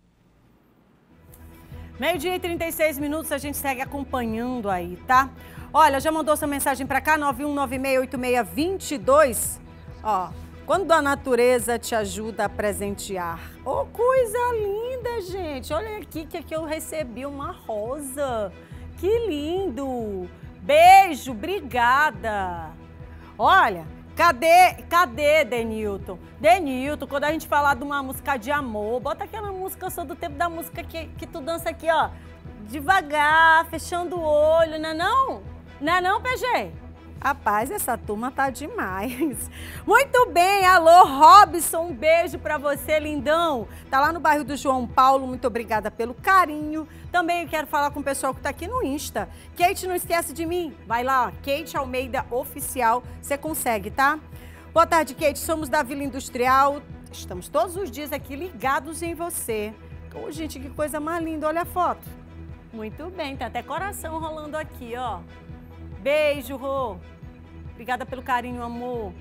Meio-dia e 36 minutos, a gente segue acompanhando aí, tá? Olha, já mandou sua mensagem pra cá, 91968622. Ó, quando a natureza te ajuda a presentear. Oh, coisa linda, gente. Olha aqui que eu recebi uma rosa. Que lindo. Beijo, obrigada. Olha, cadê Denilton? Denilton, quando a gente falar de uma música de amor, bota aquela música, eu sou do tempo da música que tu dança aqui, ó, devagar, fechando o olho, não é não? Não é não, PG? Rapaz, essa turma tá demais. Muito bem, alô, Robson, um beijo pra você, lindão. Tá lá no bairro do João Paulo, muito obrigada pelo carinho. Também quero falar com o pessoal que tá aqui no Insta. Kate, não esquece de mim. Vai lá, ó, Kate Almeida Oficial, você consegue, tá? Boa tarde, Kate, somos da Vila Industrial. Estamos todos os dias aqui ligados em você. Oh, gente, que coisa mais linda, olha a foto. Muito bem, tem até coração rolando aqui, ó. Beijo, Rô. Obrigada pelo carinho, amor.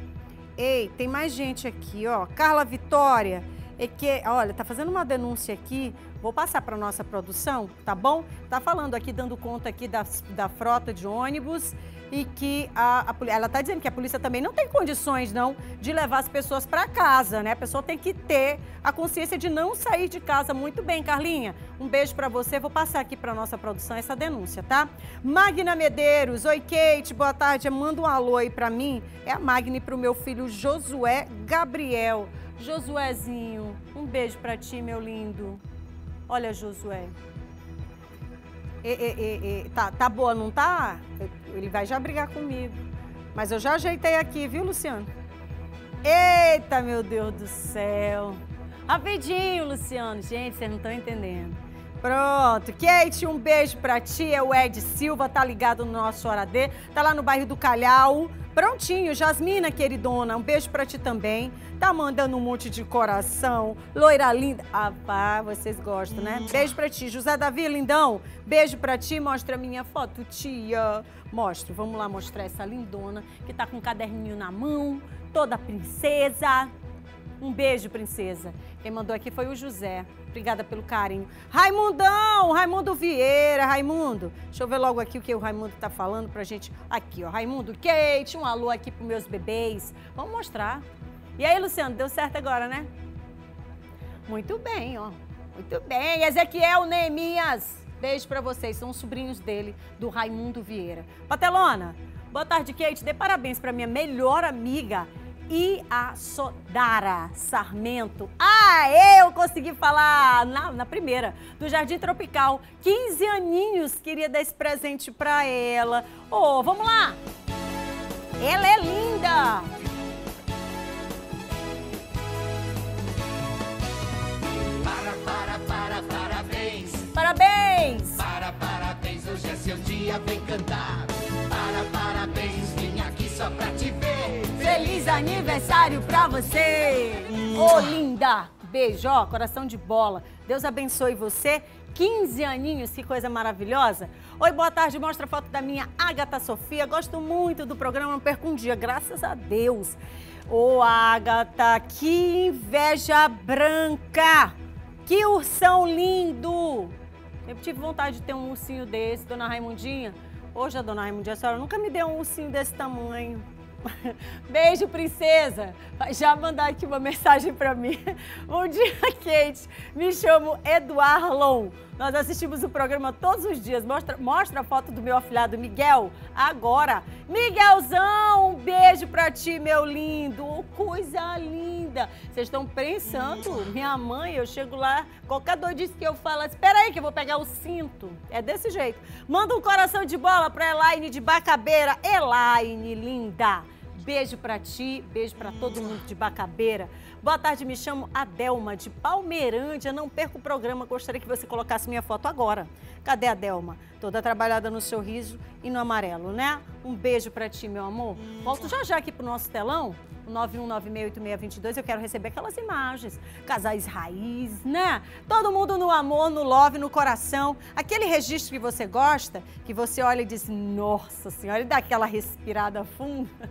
Ei, tem mais gente aqui, ó. Carla Vitória. Olha, tá fazendo uma denúncia aqui. Vou passar para nossa produção, tá bom? Tá falando aqui, dando conta aqui da frota de ônibus e que ela tá dizendo que a polícia também não tem condições, não, de levar as pessoas para casa, né? A pessoa tem que ter a consciência de não sair de casa. Muito bem, Carlinha. Um beijo para você. Vou passar aqui para nossa produção essa denúncia, tá? Magna Medeiros. Oi, Kate. Boa tarde. Manda um alô aí para mim. É a Magna e pro meu filho Josué Gabriel. Josuézinho, um beijo para ti, meu lindo. Olha, Josué. Tá boa, não tá? Ele vai já brigar comigo. Mas eu já ajeitei aqui, viu, Luciano? Eita, meu Deus do céu. Rapidinho, Luciano. Gente, vocês não estão entendendo. Pronto. Kate, um beijo pra ti. É o Ed Silva, tá ligado no nosso Hora D. Tá lá no bairro do Calhau. Prontinho. Jasmina, queridona, um beijo pra ti também. Tá mandando um monte de coração. Loira linda. Ah, pá, vocês gostam, né? Beijo pra ti. José Davi, lindão. Beijo pra ti. Mostra a minha foto, tia. Mostra. Vamos lá mostrar essa lindona que tá com um caderninho na mão. Toda princesa. Um beijo, princesa. Quem mandou aqui foi o José. Obrigada pelo carinho. Raimundão, Raimundo Vieira, Raimundo. Deixa eu ver logo aqui o que o Raimundo tá falando pra gente. Aqui, ó, Raimundo, Kate, um alô aqui pros meus bebês. Vamos mostrar. E aí, Luciano, deu certo agora, né? Muito bem, ó. Muito bem. Ezequiel, Neemias. Beijo pra vocês, são os sobrinhos dele, do Raimundo Vieira. Patelona, boa tarde, Kate. Dê parabéns pra minha melhor amiga, Iasodara Sarmento. Eu consegui falar na primeira, do Jardim Tropical. 15 aninhos, queria dar esse presente pra ela. Vamos lá! Ela é linda! Parabéns! Parabéns! Parabéns, hoje é seu dia, vem cantar. Parabéns, vim aqui só pra te ver. Feliz aniversário pra você! Linda! Beijo, ó, coração de bola. Deus abençoe você. 15 aninhos, que coisa maravilhosa. Oi, boa tarde, mostra a foto da minha Agatha Sofia. Gosto muito do programa, não perco um dia, graças a Deus. Agatha, que inveja branca! Que ursão lindo! Eu tive vontade de ter um ursinho desse, dona Raimundinha. Hoje a dona Raimundinha, a senhora nunca me deu um ursinho desse tamanho. Beijo, princesa. Vai já mandar aqui uma mensagem pra mim. Bom dia, Kate. Me chamo Eduarlon. Nós assistimos o programa todos os dias. Mostra a foto do meu afilhado Miguel agora. Miguelzão, um beijo pra ti, meu lindo. Coisa linda. Vocês estão pensando? Minha mãe, eu chego lá, qualquer doidice que eu falo, espera aí que eu vou pegar o cinto. É desse jeito. Manda um coração de bola pra Elaine de Bacabeira. Elaine, linda. Beijo pra ti, beijo pra todo mundo de Bacabeira. Boa tarde, me chamo Adelma, de Palmeirândia. Não perco o programa, gostaria que você colocasse minha foto agora. Cadê a Adelma? Toda trabalhada no sorriso e no amarelo, né? Um beijo pra ti, meu amor. Volto já aqui pro nosso telão, o 91968622. Eu quero receber aquelas imagens. Casais raiz, né? Todo mundo no amor, no love, no coração. Aquele registro que você gosta, que você olha e diz, nossa senhora, e dá aquela respirada funda.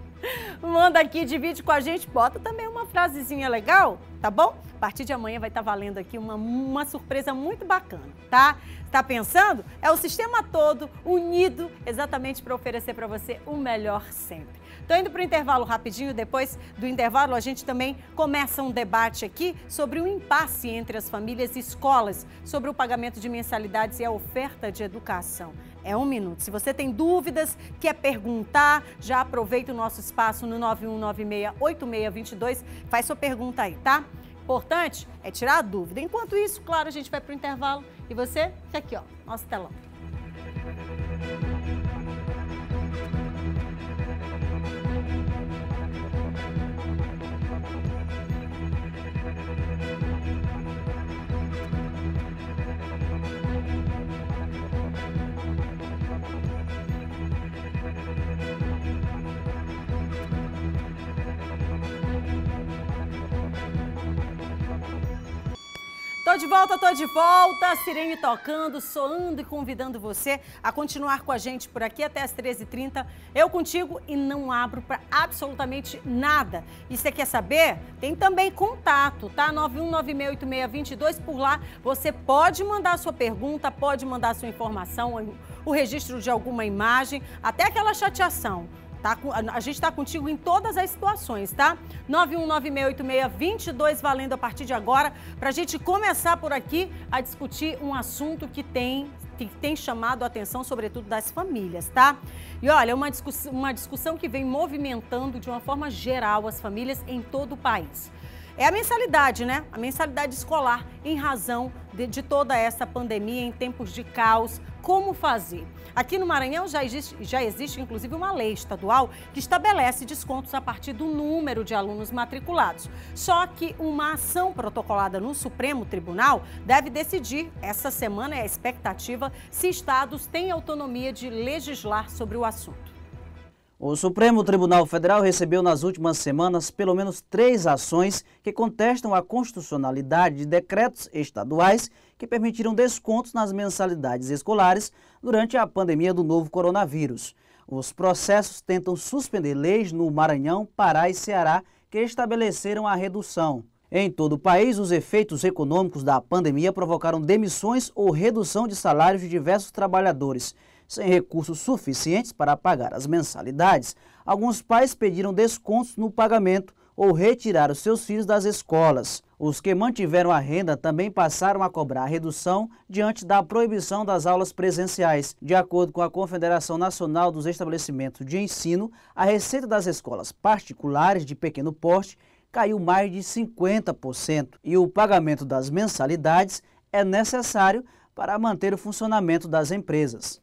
Manda aqui, divide com a gente, bota também uma frasezinha legal, tá bom? A partir de amanhã vai estar valendo aqui uma surpresa muito bacana, tá? Tá pensando? É o sistema todo unido exatamente para oferecer para você o melhor sempre. Tô indo para o intervalo rapidinho, depois do intervalo a gente também começa um debate aqui sobre o impasse entre as famílias e escolas, sobre o pagamento de mensalidades e a oferta de educação. É 1 minuto. Se você tem dúvidas, quer perguntar, já aproveita o nosso espaço no 91968622, faz sua pergunta aí, tá? Importante é tirar a dúvida. Enquanto isso, claro, a gente vai para o intervalo e você fica aqui, ó, nosso telão. Tô de volta, sirene tocando, soando e convidando você a continuar com a gente por aqui até as 13h30. Eu contigo e não abro para absolutamente nada. E você quer saber? Tem também contato, tá? 91968622, por lá você pode mandar sua pergunta, pode mandar sua informação, o registro de alguma imagem, até aquela chateação. Tá? A gente está contigo em todas as situações, tá? 91968622 valendo a partir de agora, para a gente começar por aqui a discutir um assunto que tem chamado a atenção, sobretudo das famílias, tá? E olha, uma discussão que vem movimentando de uma forma geral as famílias em todo o país. É a mensalidade, né? A mensalidade escolar em razão de toda essa pandemia, em tempos de caos. Como fazer? Aqui no Maranhão já existe inclusive uma lei estadual que estabelece descontos a partir do número de alunos matriculados. Só que uma ação protocolada no Supremo Tribunal deve decidir, essa semana é a expectativa, se estados têm autonomia de legislar sobre o assunto. O Supremo Tribunal Federal recebeu nas últimas semanas pelo menos 3 ações que contestam a constitucionalidade de decretos estaduais que permitiram descontos nas mensalidades escolares durante a pandemia do novo coronavírus. Os processos tentam suspender leis no Maranhão, Pará e Ceará que estabeleceram a redução. Em todo o país, os efeitos econômicos da pandemia provocaram demissões ou redução de salários de diversos trabalhadores. Sem recursos suficientes para pagar as mensalidades, alguns pais pediram descontos no pagamento ou retiraram seus filhos das escolas. Os que mantiveram a renda também passaram a cobrar a redução diante da proibição das aulas presenciais. De acordo com a Confederação Nacional dos Estabelecimentos de Ensino, a receita das escolas particulares de pequeno porte caiu mais de 50% e o pagamento das mensalidades é necessário para manter o funcionamento das empresas.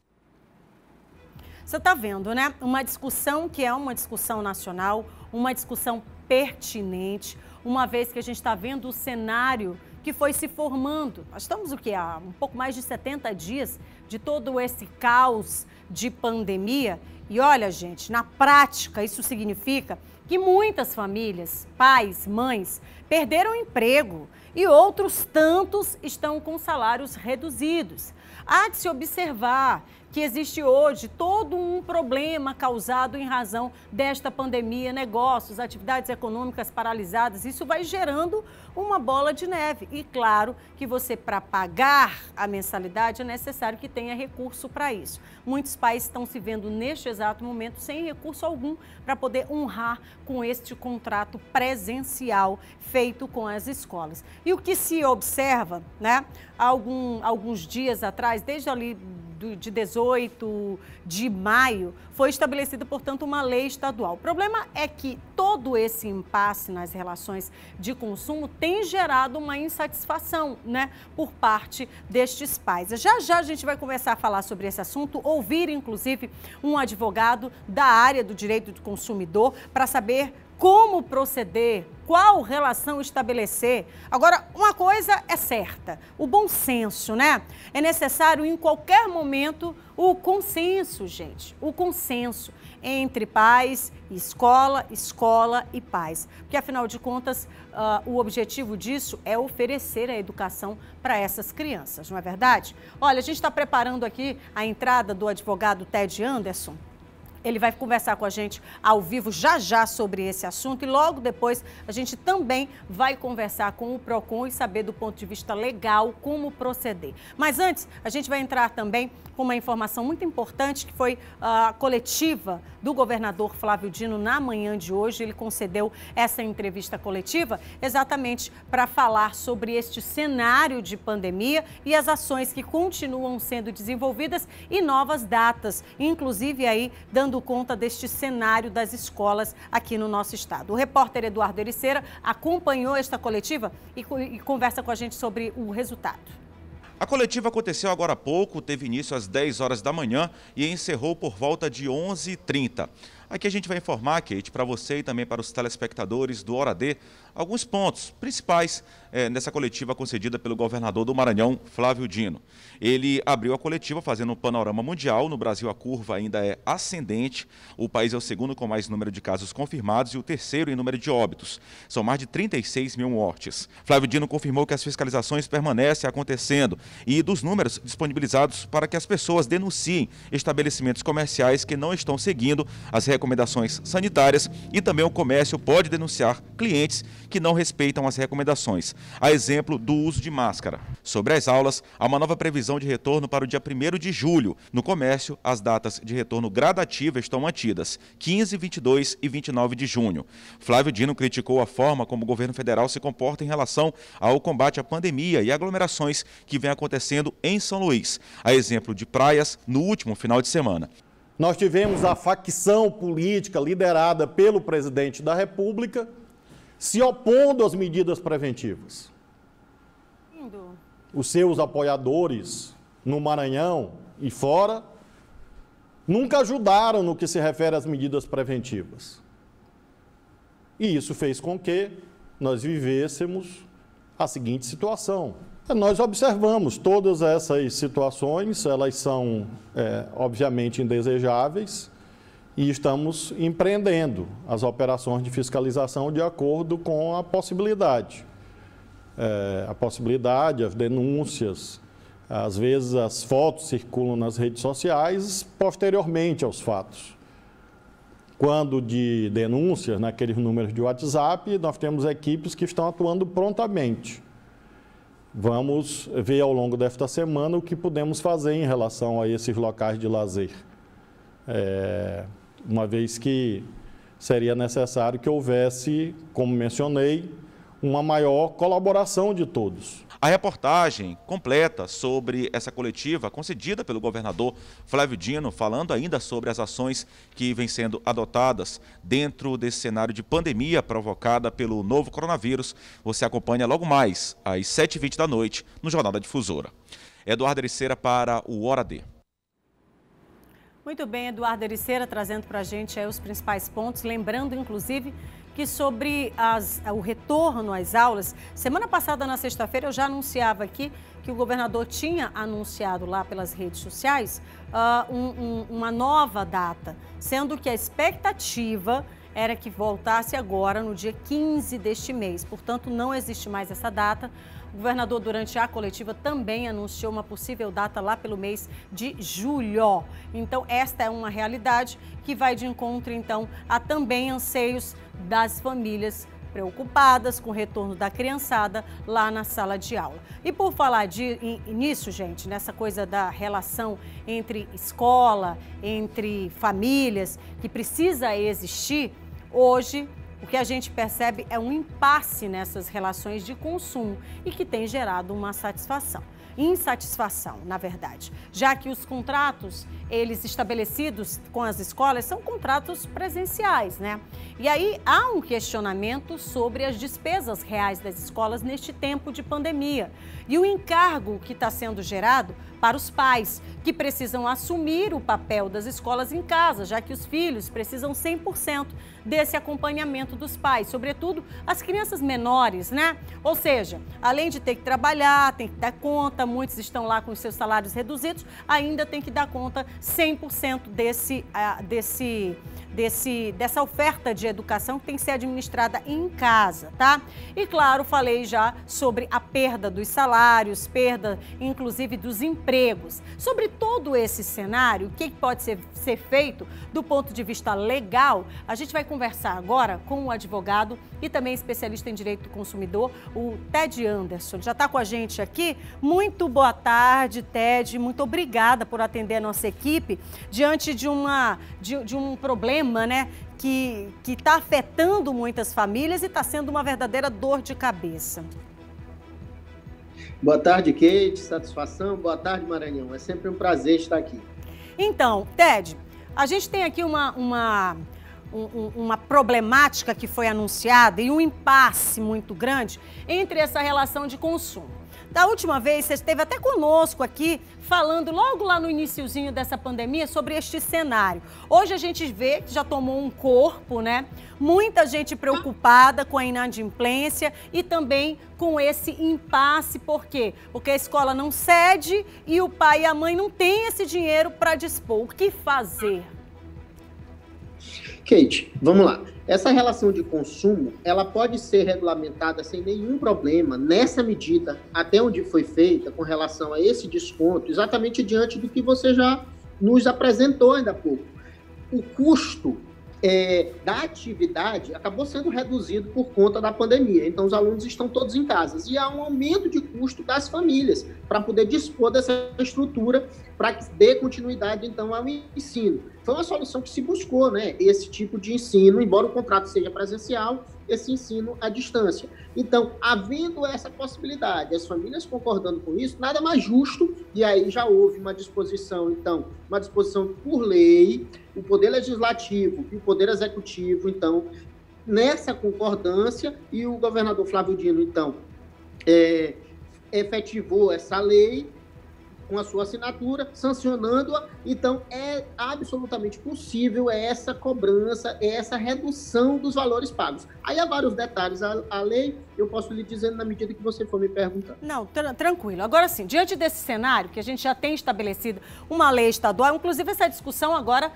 Você está vendo, né? Uma discussão que é uma discussão nacional, uma discussão pertinente, uma vez que a gente está vendo o cenário que foi se formando. Nós estamos o quê? Há um pouco mais de 70 dias de todo esse caos de pandemia. E olha, gente, na prática isso significa que muitas famílias, pais, mães, perderam o emprego e outros tantos estão com salários reduzidos. Há de se observar que existe hoje todo um problema causado em razão desta pandemia, negócios, atividades econômicas paralisadas, isso vai gerando uma bola de neve. E claro que você, para pagar a mensalidade, é necessário que tenha recurso para isso. Muitos pais estão se vendo neste exato momento sem recurso algum para poder honrar com este contrato presencial feito com as escolas. E o que se observa, né, alguns dias atrás, desde ali de 18 de maio, foi estabelecida, portanto, uma lei estadual. O problema é que todo esse impasse nas relações de consumo tem gerado uma insatisfação, né, por parte destes pais. Já já a gente vai começar a falar sobre esse assunto, ouvir, inclusive, um advogado da área do direito do consumidor para saber como proceder, qual relação estabelecer. Agora, uma coisa é certa, o bom senso, né? É necessário em qualquer momento o consenso, gente, o consenso entre pais, escola e pais. Porque, afinal de contas, o objetivo disso é oferecer a educação para essas crianças, não é verdade? Olha, a gente está preparando aqui a entrada do advogado Ted Anderson. Ele vai conversar com a gente ao vivo já já sobre esse assunto e logo depois a gente também vai conversar com o PROCON e saber do ponto de vista legal como proceder. Mas antes, a gente vai entrar também com uma informação muito importante que foi a coletiva do governador Flávio Dino na manhã de hoje. Ele concedeu essa entrevista coletiva exatamente para falar sobre este cenário de pandemia e as ações que continuam sendo desenvolvidas e novas datas, inclusive aí dando conta deste cenário das escolas aqui no nosso estado. O repórter Eduardo Ericeira acompanhou esta coletiva e conversa com a gente sobre o resultado. A coletiva aconteceu agora há pouco, teve início às 10 horas da manhã e encerrou por volta de 11h30. Aqui a gente vai informar, Kate, para você e também para os telespectadores do Hora D, alguns pontos principais nessa coletiva concedida pelo governador do Maranhão, Flávio Dino. Ele abriu a coletiva fazendo um panorama mundial. No Brasil a curva ainda é ascendente. O país é o segundo com mais número de casos confirmados e o terceiro em número de óbitos. São mais de 36 mil mortes. Flávio Dino confirmou que as fiscalizações permanecem acontecendo e dos números disponibilizados para que as pessoas denunciem estabelecimentos comerciais que não estão seguindo as recomendações sanitárias e também o comércio pode denunciar clientes que não respeitam as recomendações, a exemplo do uso de máscara. Sobre as aulas, há uma nova previsão de retorno para o dia 1º de julho. No comércio, as datas de retorno gradativa estão mantidas, 15, 22 e 29 de junho. Flávio Dino criticou a forma como o governo federal se comporta em relação ao combate à pandemia e aglomerações que vem acontecendo em São Luís, a exemplo de praias no último final de semana. Nós tivemos a facção política liderada pelo presidente da República se opondo às medidas preventivas. Os seus apoiadores no Maranhão e fora nunca ajudaram no que se refere às medidas preventivas. E isso fez com que nós vivêssemos a seguinte situação. Nós observamos todas essas situações, elas são, obviamente, indesejáveis e estamos empreendendo as operações de fiscalização de acordo com a possibilidade. As denúncias, às vezes as fotos circulam nas redes sociais posteriormente aos fatos. Quando de denúncias naqueles números de WhatsApp, nós temos equipes que estão atuando prontamente. Vamos ver ao longo desta semana o que podemos fazer em relação a esses locais de lazer. Uma vez que seria necessário que houvesse, como mencionei, uma maior colaboração de todos. A reportagem completa sobre essa coletiva concedida pelo governador Flávio Dino, falando ainda sobre as ações que vêm sendo adotadas dentro desse cenário de pandemia provocada pelo novo coronavírus, você acompanha logo mais às 7h20 da noite no Jornal da Difusora. Eduardo Ericeira para o Hora D. Muito bem, Eduardo Ericeira trazendo para a gente aí os principais pontos, lembrando inclusive que sobre o retorno às aulas, semana passada na sexta-feira eu já anunciava aqui que o governador tinha anunciado lá pelas redes sociais uma nova data, sendo que a expectativa era que voltasse agora no dia 15 deste mês, portanto não existe mais essa data. O governador, durante a coletiva, também anunciou uma possível data lá pelo mês de julho. Então, esta é uma realidade que vai de encontro, então, a também anseios das famílias preocupadas com o retorno da criançada lá na sala de aula. E por falar nisso, gente, nessa coisa da relação entre escola, entre famílias, que precisa existir, hoje o que a gente percebe é um impasse nessas relações de consumo e que tem gerado uma insatisfação, na verdade, já que os contratos, eles estabelecidos com as escolas, são contratos presenciais, né? E aí há um questionamento sobre as despesas reais das escolas neste tempo de pandemia e o encargo que está sendo gerado para os pais, que precisam assumir o papel das escolas em casa, já que os filhos precisam 100% desse acompanhamento dos pais, sobretudo as crianças menores, né? Ou seja, além de ter que trabalhar, tem que dar conta, muitos estão lá com os seus salários reduzidos, ainda tem que dar conta 100% dessa oferta de educação que tem que ser administrada em casa, tá? E claro, falei já sobre a perda dos salários, perda inclusive dos empregos. Sobre todo esse cenário, o que pode ser feito do ponto de vista legal, a gente vai conversar agora com o advogado e também especialista em direito do consumidor, o Ted Anderson. Já está com a gente aqui. Muito boa tarde, Ted. Muito obrigada por atender a nossa equipe diante de um problema, né, que está afetando muitas famílias e está sendo uma verdadeira dor de cabeça. Boa tarde, Kate. Satisfação. Boa tarde, Maranhão. É sempre um prazer estar aqui. Então, Ted, a gente tem aqui uma problemática que foi anunciada e um impasse muito grande entre essa relação de consumo. Da última vez, você esteve até conosco aqui, falando logo lá no iniciozinho dessa pandemia sobre este cenário. Hoje a gente vê que já tomou um corpo, né? Muita gente preocupada com a inadimplência e também com esse impasse. Por quê? Porque a escola não cede e o pai e a mãe não têm esse dinheiro para dispor. O que fazer? Kate, vamos lá. Essa relação de consumo, ela pode ser regulamentada sem nenhum problema, nessa medida, até onde foi feita, com relação a esse desconto, exatamente diante do que você já nos apresentou ainda há pouco. O custo da atividade acabou sendo reduzido por conta da pandemia, então os alunos estão todos em casa e há um aumento de custo das famílias para poder dispor dessa estrutura para que dê continuidade então ao ensino. Foi uma solução que se buscou, né? Esse tipo de ensino, embora o contrato seja presencial, esse ensino à distância. Então, havendo essa possibilidade, as famílias concordando com isso, nada mais justo, e aí já houve uma disposição, então, uma disposição por lei, o Poder Legislativo e o Poder Executivo, então, nessa concordância, e o governador Flávio Dino, então, efetivou essa lei com a sua assinatura, sancionando-a. Então, é absolutamente possível essa cobrança, essa redução dos valores pagos. Aí há vários detalhes. A lei, eu posso lhe dizer na medida que você for me perguntar. Não, tranquilo. Agora sim, diante desse cenário, que a gente já tem estabelecido uma lei estadual, inclusive essa discussão agora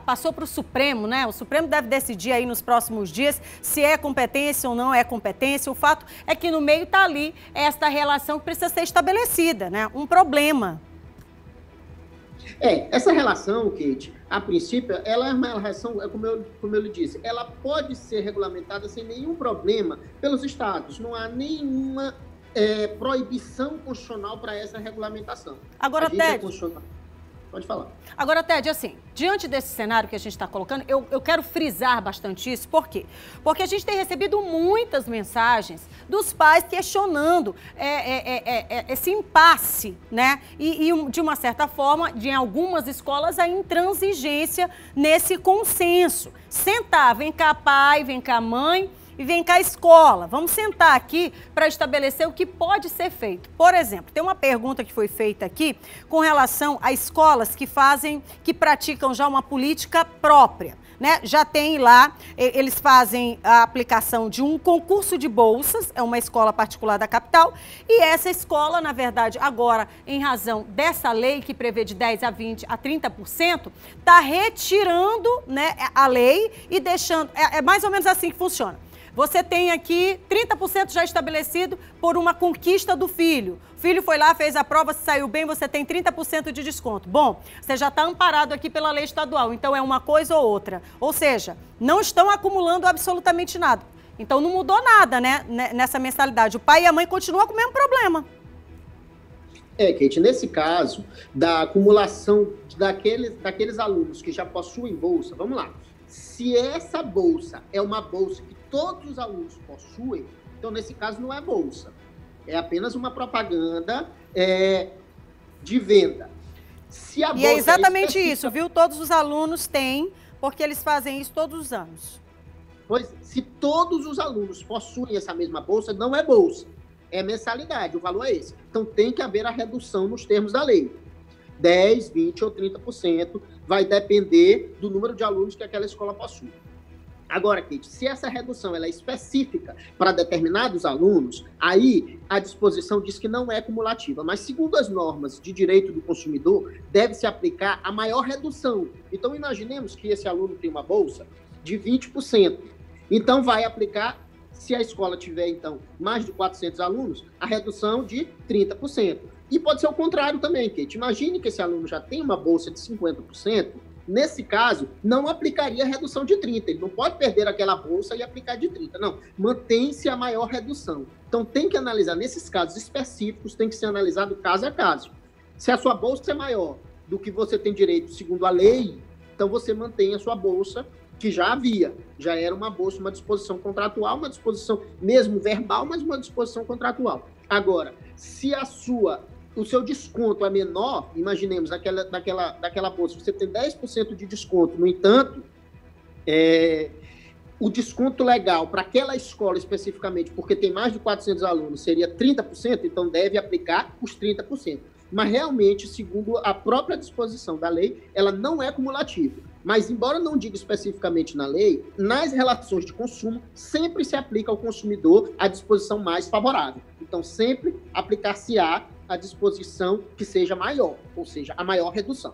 passou para o Supremo, né? O Supremo deve decidir aí nos próximos dias se é competência ou não é competência. O fato é que no meio está ali esta relação que precisa ser estabelecida, né? Um problema. Essa relação, Kate, a princípio, ela é uma relação, como eu lhe disse, ela pode ser regulamentada sem nenhum problema pelos estados. Não há nenhuma proibição constitucional para essa regulamentação. Agora, Ted, pode falar. Agora, Ted, assim, diante desse cenário que a gente está colocando, eu quero frisar bastante isso. Por quê? Porque a gente tem recebido muitas mensagens dos pais questionando esse impasse, né? E, de uma certa forma, em algumas escolas, a intransigência nesse consenso. Sentar, vem cá pai, vem cá mãe e vem cá escola. Vamos sentar aqui para estabelecer o que pode ser feito. Por exemplo, tem uma pergunta que foi feita aqui com relação a escolas que praticam já uma política própria, né? Já tem lá, eles fazem a aplicação de um concurso de bolsas, é uma escola particular da capital, e essa escola, na verdade, agora, em razão dessa lei que prevê de 10% a 20% a 30%, está retirando, né, a lei e deixando, é mais ou menos assim que funciona. Você tem aqui 30% já estabelecido por uma conquista do filho. O filho foi lá, fez a prova, se saiu bem, você tem 30% de desconto. Bom, você já está amparado aqui pela lei estadual, então é uma coisa ou outra. Ou seja, não estão acumulando absolutamente nada. Então não mudou nada, né, nessa mensalidade. O pai e a mãe continuam com o mesmo problema. Kate, nesse caso, da acumulação daqueles alunos que já possuem bolsa, vamos lá. Se essa bolsa é uma bolsa que todos os alunos possuem, então nesse caso não é bolsa. É apenas uma propaganda de venda. Se a bolsa é exatamente isso, viu? Todos os alunos têm, porque eles fazem isso todos os anos. Pois, se todos os alunos possuem essa mesma bolsa, não é bolsa. É mensalidade, o valor é esse. Então tem que haver a redução nos termos da lei. 10, 20 ou 30%, vai depender do número de alunos que aquela escola possui. Agora, Kate, se essa redução ela é específica para determinados alunos, aí a disposição diz que não é cumulativa, mas segundo as normas de direito do consumidor, deve-se aplicar a maior redução. Então, imaginemos que esse aluno tem uma bolsa de 20%. Então, vai aplicar, se a escola tiver, então, mais de 400 alunos, a redução de 30%. E pode ser o contrário também, Kate. Imagine que esse aluno já tem uma bolsa de 50%, nesse caso, não aplicaria a redução de 30%. Ele não pode perder aquela bolsa e aplicar de 30%. Não, mantém-se a maior redução. Então, tem que analisar, nesses casos específicos, tem que ser analisado caso a caso. Se a sua bolsa é maior do que você tem direito segundo a lei, então você mantém a sua bolsa que já havia. Já era uma bolsa, uma disposição contratual, uma disposição mesmo verbal, mas uma disposição contratual. Agora, se o seu desconto é menor, imaginemos, daquela bolsa, você tem 10% de desconto, no entanto, o desconto legal para aquela escola especificamente, porque tem mais de 400 alunos, seria 30%, então deve aplicar os 30%. Mas realmente, segundo a própria disposição da lei, ela não é cumulativa. Mas, embora não diga especificamente na lei, nas relações de consumo, sempre se aplica ao consumidor a disposição mais favorável. Então, sempre aplicar-se-á a disposição que seja maior, ou seja, a maior redução.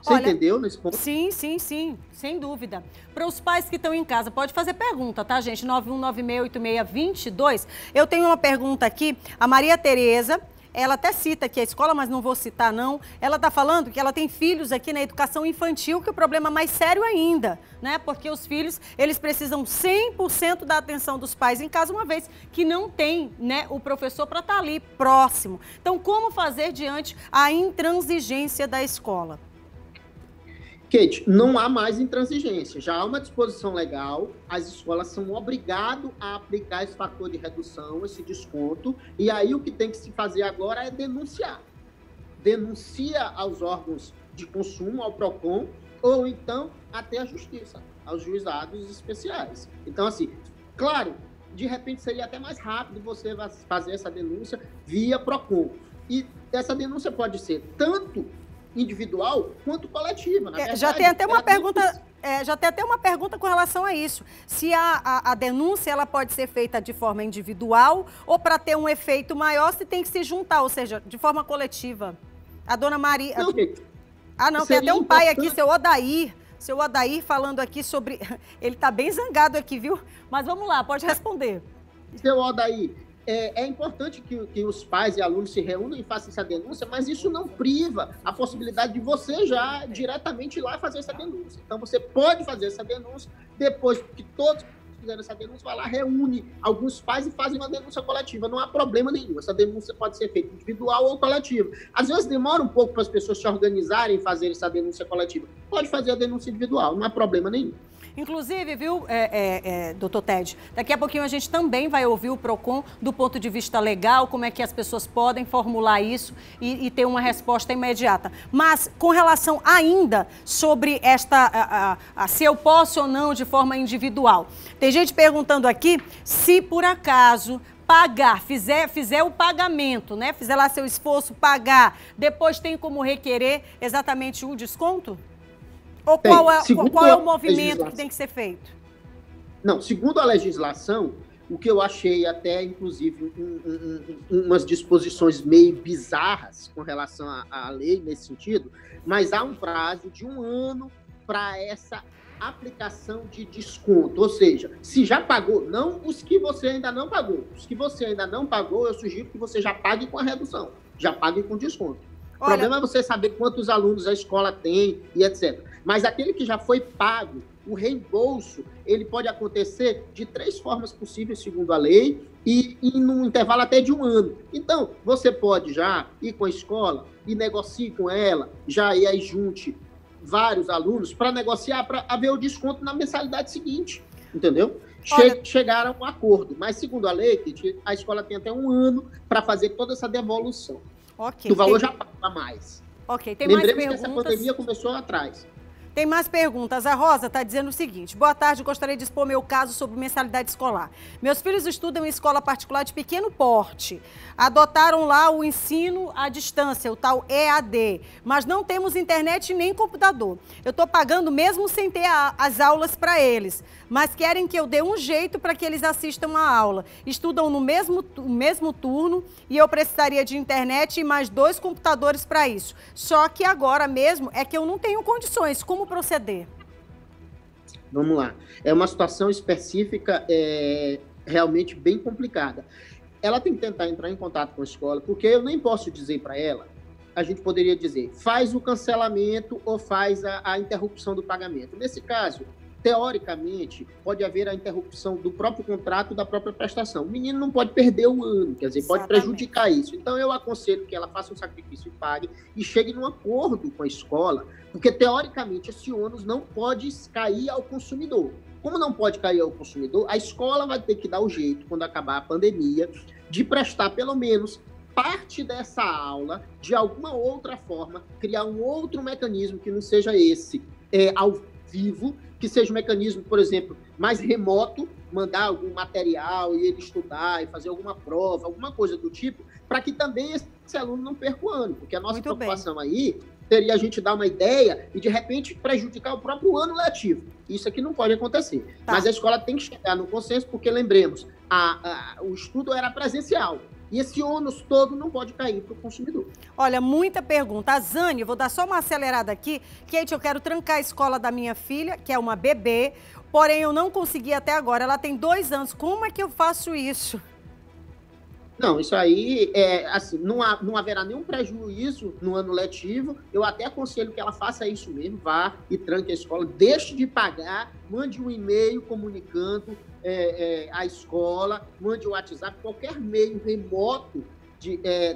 Você entendeu nesse ponto? Sim, sem dúvida. Para os pais que estão em casa, pode fazer pergunta, tá, gente? 91968622. Eu tenho uma pergunta aqui, a Maria Tereza. Ela até cita aqui a escola, mas não vou citar, não. Ela está falando que ela tem filhos aqui na educação infantil, que é o problema mais sério ainda, né? Porque os filhos, eles precisam 100% da atenção dos pais em casa, uma vez que não tem, né, o professor para estar ali próximo. Então, como fazer diante a intransigência da escola? Kate, não há mais intransigência, já há uma disposição legal, as escolas são obrigadas a aplicar esse fator de redução, esse desconto, e aí o que tem que se fazer agora é denunciar. Denuncia aos órgãos de consumo, ao PROCON, ou então até a justiça, aos juizados especiais. Então, assim, claro, de repente seria até mais rápido você fazer essa denúncia via PROCON. E essa denúncia pode ser tanto individual quanto coletiva. Já tem até uma pergunta com relação a isso. Se a denúncia ela pode ser feita de forma individual ou para ter um efeito maior, se tem que se juntar, ou seja, de forma coletiva. A dona Maria... Não, tem até um pai aqui, seu Odair falando aqui sobre... Ele está bem zangado aqui, viu? Mas vamos lá, pode responder. Seu Odair, é importante que os pais e alunos se reúnam e façam essa denúncia, mas isso não priva a possibilidade de você já diretamente ir lá fazer essa denúncia. Então, você pode fazer essa denúncia, depois que todos fizeram essa denúncia, vai lá, reúne alguns pais e fazem uma denúncia coletiva. Não há problema nenhum. Essa denúncia pode ser feita individual ou coletiva. Às vezes demora um pouco para as pessoas se organizarem e fazer essa denúncia coletiva. Pode fazer a denúncia individual, não há problema nenhum. Inclusive, viu, doutor Ted, daqui a pouquinho a gente também vai ouvir o PROCON do ponto de vista legal, como é que as pessoas podem formular isso e ter uma resposta imediata. Mas, com relação ainda sobre se eu posso ou não de forma individual. Tem gente perguntando aqui se, por acaso, pagar, fizer o pagamento, né? Fizer lá seu esforço, pagar, depois tem como requerer exatamente o desconto? Ou qual é o movimento que tem que ser feito? Não, segundo a legislação, o que eu achei até, inclusive, umas disposições meio bizarras com relação à lei nesse sentido, mas há um prazo de 1 ano para essa aplicação de desconto. Ou seja, se já pagou, não os que você ainda não pagou. Os que você ainda não pagou, eu sugiro que você já pague com a redução, já pague com desconto. O problema é você saber quantos alunos a escola tem e etc. Mas aquele que já foi pago, o reembolso, ele pode acontecer de 3 formas possíveis, segundo a lei, e num intervalo até de 1 ano. Então, você pode já ir com a escola e negocie com ela, já e aí junte vários alunos para negociar, para haver o desconto na mensalidade seguinte, entendeu? Chegar a um acordo. Mas, segundo a lei, a escola tem até 1 ano para fazer toda essa devolução. Ok. O valor já paga mais. Ok, tem mais perguntas? Lembremos que essa pandemia começou atrás. Tem mais perguntas. A Rosa está dizendo o seguinte: boa tarde, gostaria de expor meu caso sobre mensalidade escolar. Meus filhos estudam em escola particular de pequeno porte. Adotaram lá o ensino à distância, o tal EAD, mas não temos internet nem computador. Eu estou pagando mesmo sem ter as aulas para eles, mas querem que eu dê um jeito para que eles assistam a aula. Estudam no mesmo turno e eu precisaria de internet e mais 2 computadores para isso. Só que agora mesmo é que eu não tenho condições. Como proceder? Vamos lá. É uma situação específica, realmente bem complicada. Ela tem que tentar entrar em contato com a escola, porque eu nem posso dizer para ela, a gente poderia dizer, faz o cancelamento ou faz a interrupção do pagamento. Nesse caso, teoricamente, pode haver a interrupção do próprio contrato, da própria prestação. O menino não pode perder o ano, quer dizer, pode prejudicar isso. Então, eu aconselho que ela faça um sacrifício e pague e chegue num acordo com a escola, porque, teoricamente, esse ônus não pode cair ao consumidor. Como não pode cair ao consumidor, a escola vai ter que dar o jeito, quando acabar a pandemia, de prestar pelo menos parte dessa aula, de alguma outra forma, criar um outro mecanismo que não seja esse, ao vivo, que seja um mecanismo, por exemplo, mais remoto, mandar algum material e ele estudar e fazer alguma prova, alguma coisa do tipo, para que também esse aluno não perca o ano, porque a nossa preocupação aí seria a gente dar uma ideia e, de repente, prejudicar o próprio ano letivo. Isso aqui não pode acontecer. Tá. Mas a escola tem que chegar no consenso, porque, lembremos, o estudo era presencial. E esse ônus todo não pode cair para o consumidor. Olha, muita pergunta. A Zane, vou dar só uma acelerada aqui. Kate, eu quero trancar a escola da minha filha, que é uma bebê, porém eu não consegui até agora. Ela tem 2 anos. Como é que eu faço isso? Não, isso aí, assim, não haverá nenhum prejuízo no ano letivo. Eu até aconselho que ela faça isso mesmo, vá e tranque a escola, deixe de pagar, mande um e-mail comunicando à escola, mande o WhatsApp, qualquer meio remoto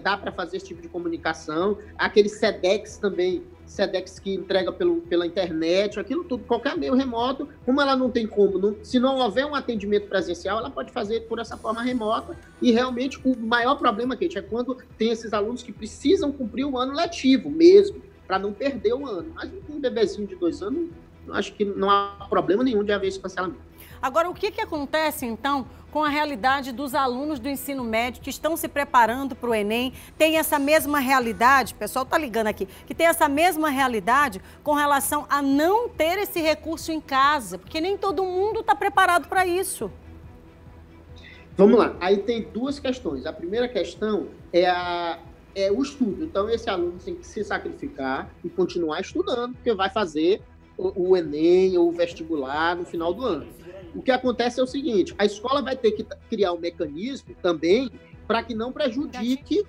dá para fazer esse tipo de comunicação. Aquele SEDEX também, SEDEX que entrega pela internet, aquilo tudo, qualquer meio remoto. Como ela não tem como, se não houver um atendimento presencial, ela pode fazer por essa forma remota. E realmente o maior problema, Kate, é quando tem esses alunos que precisam cumprir o ano letivo mesmo, para não perder o ano. Mas um bebezinho de 2 anos, acho que não há problema nenhum de haver esse cancelamento. Agora, o que acontece, então, com a realidade dos alunos do ensino médio que estão se preparando para o Enem? Tem essa mesma realidade, o pessoal está ligando aqui, que tem essa mesma realidade com relação a não ter esse recurso em casa, porque nem todo mundo está preparado para isso. Vamos lá, aí tem 2 questões. A primeira questão é o estudo. Então, esse aluno tem que se sacrificar e continuar estudando, porque vai fazer o Enem ou o vestibular no final do ano. o que acontece é o seguinte, a escola vai ter que criar um mecanismo também para que não prejudique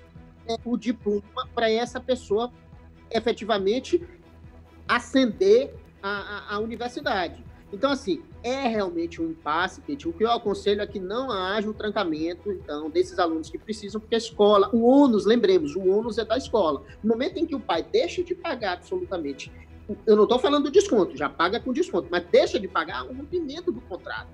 o diploma para essa pessoa efetivamente ascender à universidade. Então, assim, é realmente um impasse, Kate. O que eu aconselho é que não haja um trancamento, então, desses alunos que precisam, porque a escola, o ônus, lembremos, o ônus é da escola. No momento em que o pai deixa de pagar absolutamente, eu não estou falando do desconto, já paga com desconto, mas deixa de pagar o rompimento do contrato,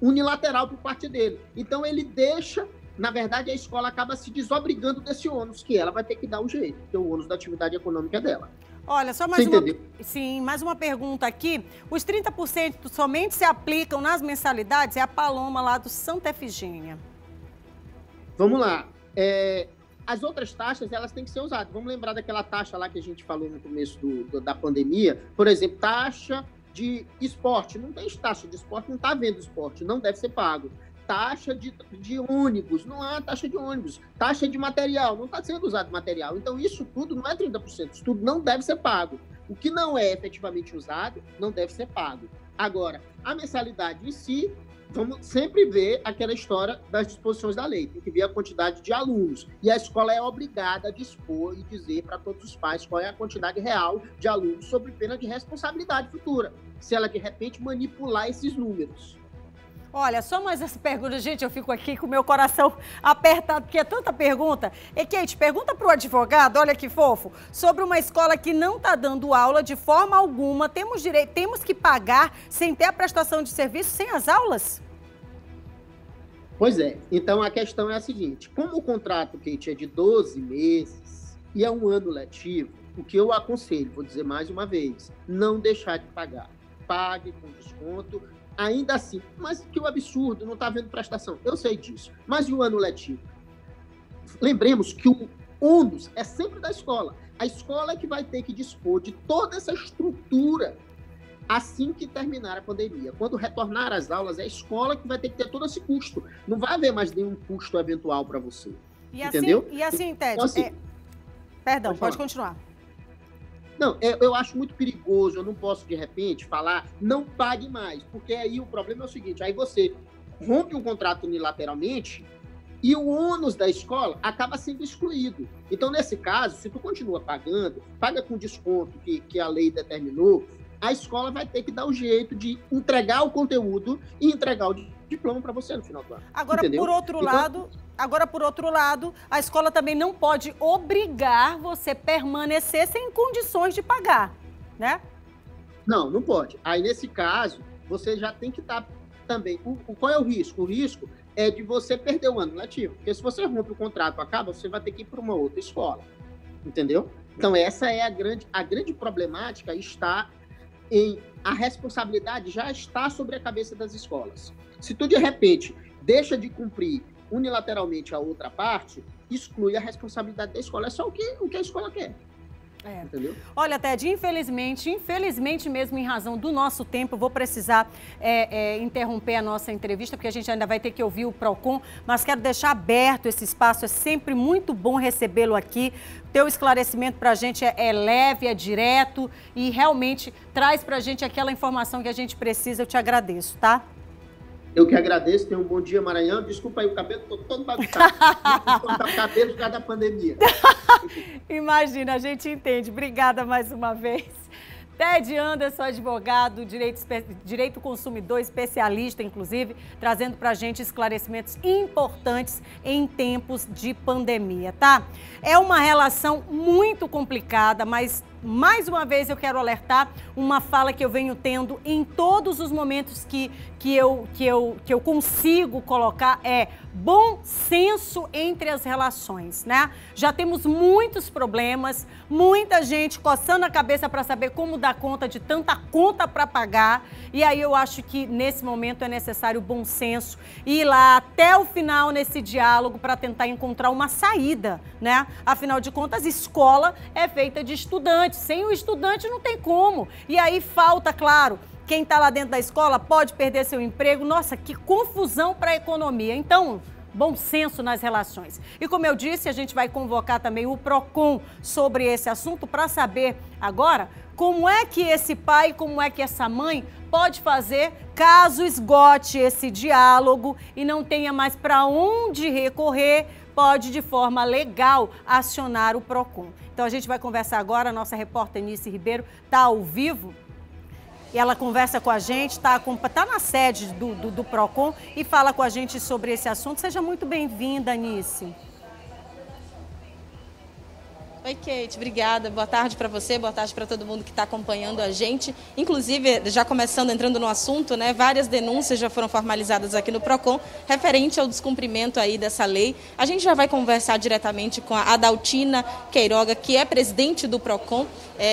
unilateral por parte dele. Então, ele deixa, na verdade, a escola acaba se desobrigando desse ônus, que ela vai ter que dar um jeito, porque o ônus da atividade econômica é dela. Olha, só mais uma pergunta aqui. Os 30% somente se aplicam nas mensalidades? É a Paloma lá do Santa Efigênia. Vamos lá. As outras taxas, elas têm que ser usadas. Vamos lembrar daquela taxa lá que a gente falou no começo da pandemia. Por exemplo, taxa de esporte. Não tem taxa de esporte, não está havendo esporte, não deve ser pago. Taxa de ônibus, não há taxa de ônibus. Taxa de material, não está sendo usado material. Então, isso tudo não é 30%, isso tudo não deve ser pago. O que não é efetivamente usado, não deve ser pago. Agora, a mensalidade em si, vamos sempre ver aquela história das disposições da lei. Tem que ver a quantidade de alunos. E a escola é obrigada a dispor e dizer para todos os pais qual é a quantidade real de alunos, sob pena de responsabilidade futura, se ela, de repente, manipular esses números. Olha, só mais essa pergunta, gente, eu fico aqui com o meu coração apertado, porque é tanta pergunta. E, Kate, pergunta para o advogado, olha que fofo, sobre uma escola que não está dando aula de forma alguma, temos que pagar sem ter a prestação de serviço, sem as aulas? Pois é, então a questão é a seguinte, como o contrato, Kate, é de 12 meses e é um ano letivo, o que eu aconselho, vou dizer mais uma vez, não deixar de pagar. Pague com desconto. Ainda assim, mas que o absurdo, não está havendo prestação. Eu sei disso. Mas e o ano letivo? Lembremos que o ônus é sempre da escola. A escola é que vai ter que dispor de toda essa estrutura assim que terminar a pandemia. Quando retornar às aulas, é a escola que vai ter que ter todo esse custo. Não vai haver mais nenhum custo eventual para você. Entendeu? E assim, Ted, então, perdão, pode continuar. Não, eu acho muito perigoso, eu não posso, de repente, falar, não pague mais, porque aí o problema é o seguinte, aí você rompe um contrato unilateralmente e o ônus da escola acaba sendo excluído. Então, nesse caso, se tu continua pagando, paga com desconto que a lei determinou, a escola vai ter que dar o jeito de entregar o conteúdo e entregar o diploma para você no final do ano. Agora, por outro lado, a escola também não pode obrigar você a permanecer sem condições de pagar, né? Não pode. Aí, nesse caso, você já tem que estar também... Qual é o risco? O risco é de você perder o ano letivo. Porque se você rompe o contrato, acaba, você vai ter que ir para uma outra escola. Entendeu? Então, essa é a grande problemática está a responsabilidade já está sobre a cabeça das escolas. Se tu, de repente, deixa de cumprir unilateralmente a outra parte, exclui a responsabilidade da escola. É só o que a escola quer. Entendeu? Olha, Ted, infelizmente mesmo em razão do nosso tempo, vou precisar interromper a nossa entrevista, porque a gente ainda vai ter que ouvir o PROCON, mas quero deixar aberto esse espaço, é sempre muito bom recebê-lo aqui. Teu esclarecimento para a gente é leve, é direto e realmente traz para a gente aquela informação que a gente precisa. Eu te agradeço, tá? Eu que agradeço, tenha um bom dia, Maranhão. Desculpa aí o cabelo, estou todo bagunçado. O cabelo por causa da pandemia. Imagina, a gente entende. Obrigada mais uma vez. Ted Anderson, advogado, direito consumidor, especialista, inclusive, trazendo para a gente esclarecimentos importantes em tempos de pandemia, tá? É uma relação muito complicada, mas, mais uma vez, eu quero alertar uma fala que eu venho tendo em todos os momentos que eu consigo colocar é bom senso entre as relações, né? Já temos muitos problemas, muita gente coçando a cabeça para saber como dar conta de tanta conta para pagar. E aí eu acho que nesse momento é necessário bom senso e ir lá até o final nesse diálogo para tentar encontrar uma saída, né? Afinal de contas, escola é feita de estudantes. Sem o estudante não tem como. E aí falta, claro, quem está lá dentro da escola pode perder seu emprego. Nossa, que confusão para a economia. Então, bom senso nas relações. E como eu disse, a gente vai convocar também o PROCON sobre esse assunto para saber agora como é que esse pai, como é que essa mãe pode fazer caso esgote esse diálogo e não tenha mais para onde recorrer, pode de forma legal acionar o PROCON. Então a gente vai conversar agora, a nossa repórter Nice Ribeiro está ao vivo. E ela conversa com a gente, está na sede do PROCON e fala com a gente sobre esse assunto. Seja muito bem-vinda, Nice. Oi, Kate, obrigada. Boa tarde para você, boa tarde para todo mundo que está acompanhando a gente. Inclusive, já começando, entrando no assunto, né, várias denúncias já foram formalizadas aqui no PROCON, referente ao descumprimento aí dessa lei. A gente já vai conversar diretamente com a Adaltina Queiroga, que é presidente do PROCON,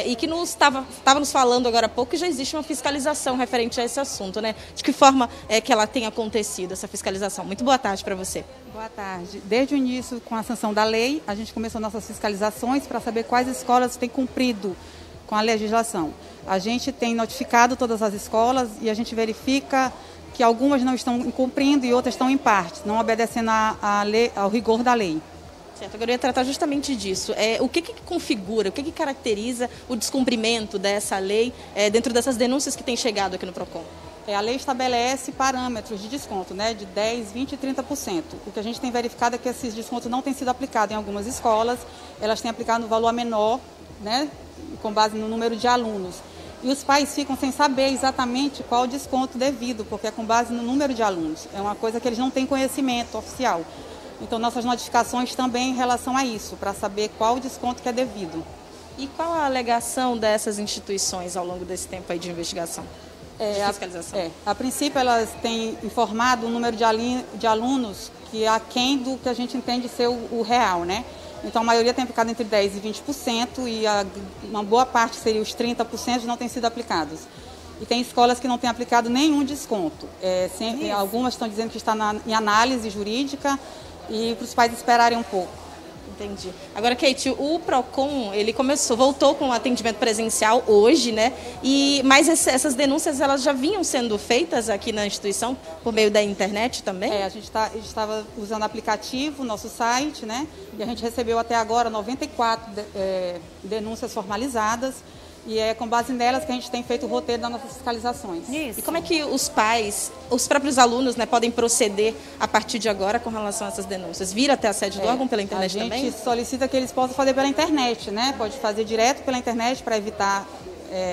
e que estava nos falando agora há pouco que já existe uma fiscalização referente a esse assunto, né? De que forma que ela tem acontecido, essa fiscalização? Muito boa tarde para você. Boa tarde. Desde o início, com a sanção da lei, a gente começou nossas fiscalizações para saber quais escolas têm cumprido com a legislação. A gente tem notificado todas as escolas e a gente verifica que algumas não estão cumprindo e outras estão em parte, não obedecendo ao rigor da lei. Certo, agora eu ia tratar justamente disso. O que configura, o que caracteriza o descumprimento dessa lei dentro dessas denúncias que têm chegado aqui no PROCON? A lei estabelece parâmetros de desconto, né, de 10%, 20% e 30%. O que a gente tem verificado é que esses descontos não têm sido aplicados em algumas escolas, elas têm aplicado no valor menor, né, com base no número de alunos. E os pais ficam sem saber exatamente qual o desconto devido, porque é com base no número de alunos. É uma coisa que eles não têm conhecimento oficial. Então, nossas notificações também em relação a isso, para saber qual o desconto que é devido. E qual a alegação dessas instituições ao longo desse tempo aí de investigação? A princípio, elas têm informado o número de alunos que é aquém do que a gente entende ser o real, né? Então, a maioria tem aplicado entre 10% e 20% e uma boa parte seria os 30% não têm sido aplicados. E tem escolas que não têm aplicado nenhum desconto. Algumas estão dizendo que está em análise jurídica e para os pais esperarem um pouco. Entendi. Agora, Kate, o PROCON, ele voltou com o atendimento presencial hoje, né? Mas essas denúncias, elas já vinham sendo feitas aqui na instituição por meio da internet também? A gente estava usando o aplicativo, nosso site, né? E a gente recebeu até agora 94 denúncias formalizadas. E é com base nelas que a gente tem feito o roteiro das nossas fiscalizações. Isso. E como é que os pais, os próprios alunos, né, podem proceder a partir de agora com relação a essas denúncias? Vir até a sede do órgão pela internet também? A gente solicita que eles possam fazer pela internet, né? Pode fazer direto pela internet para evitar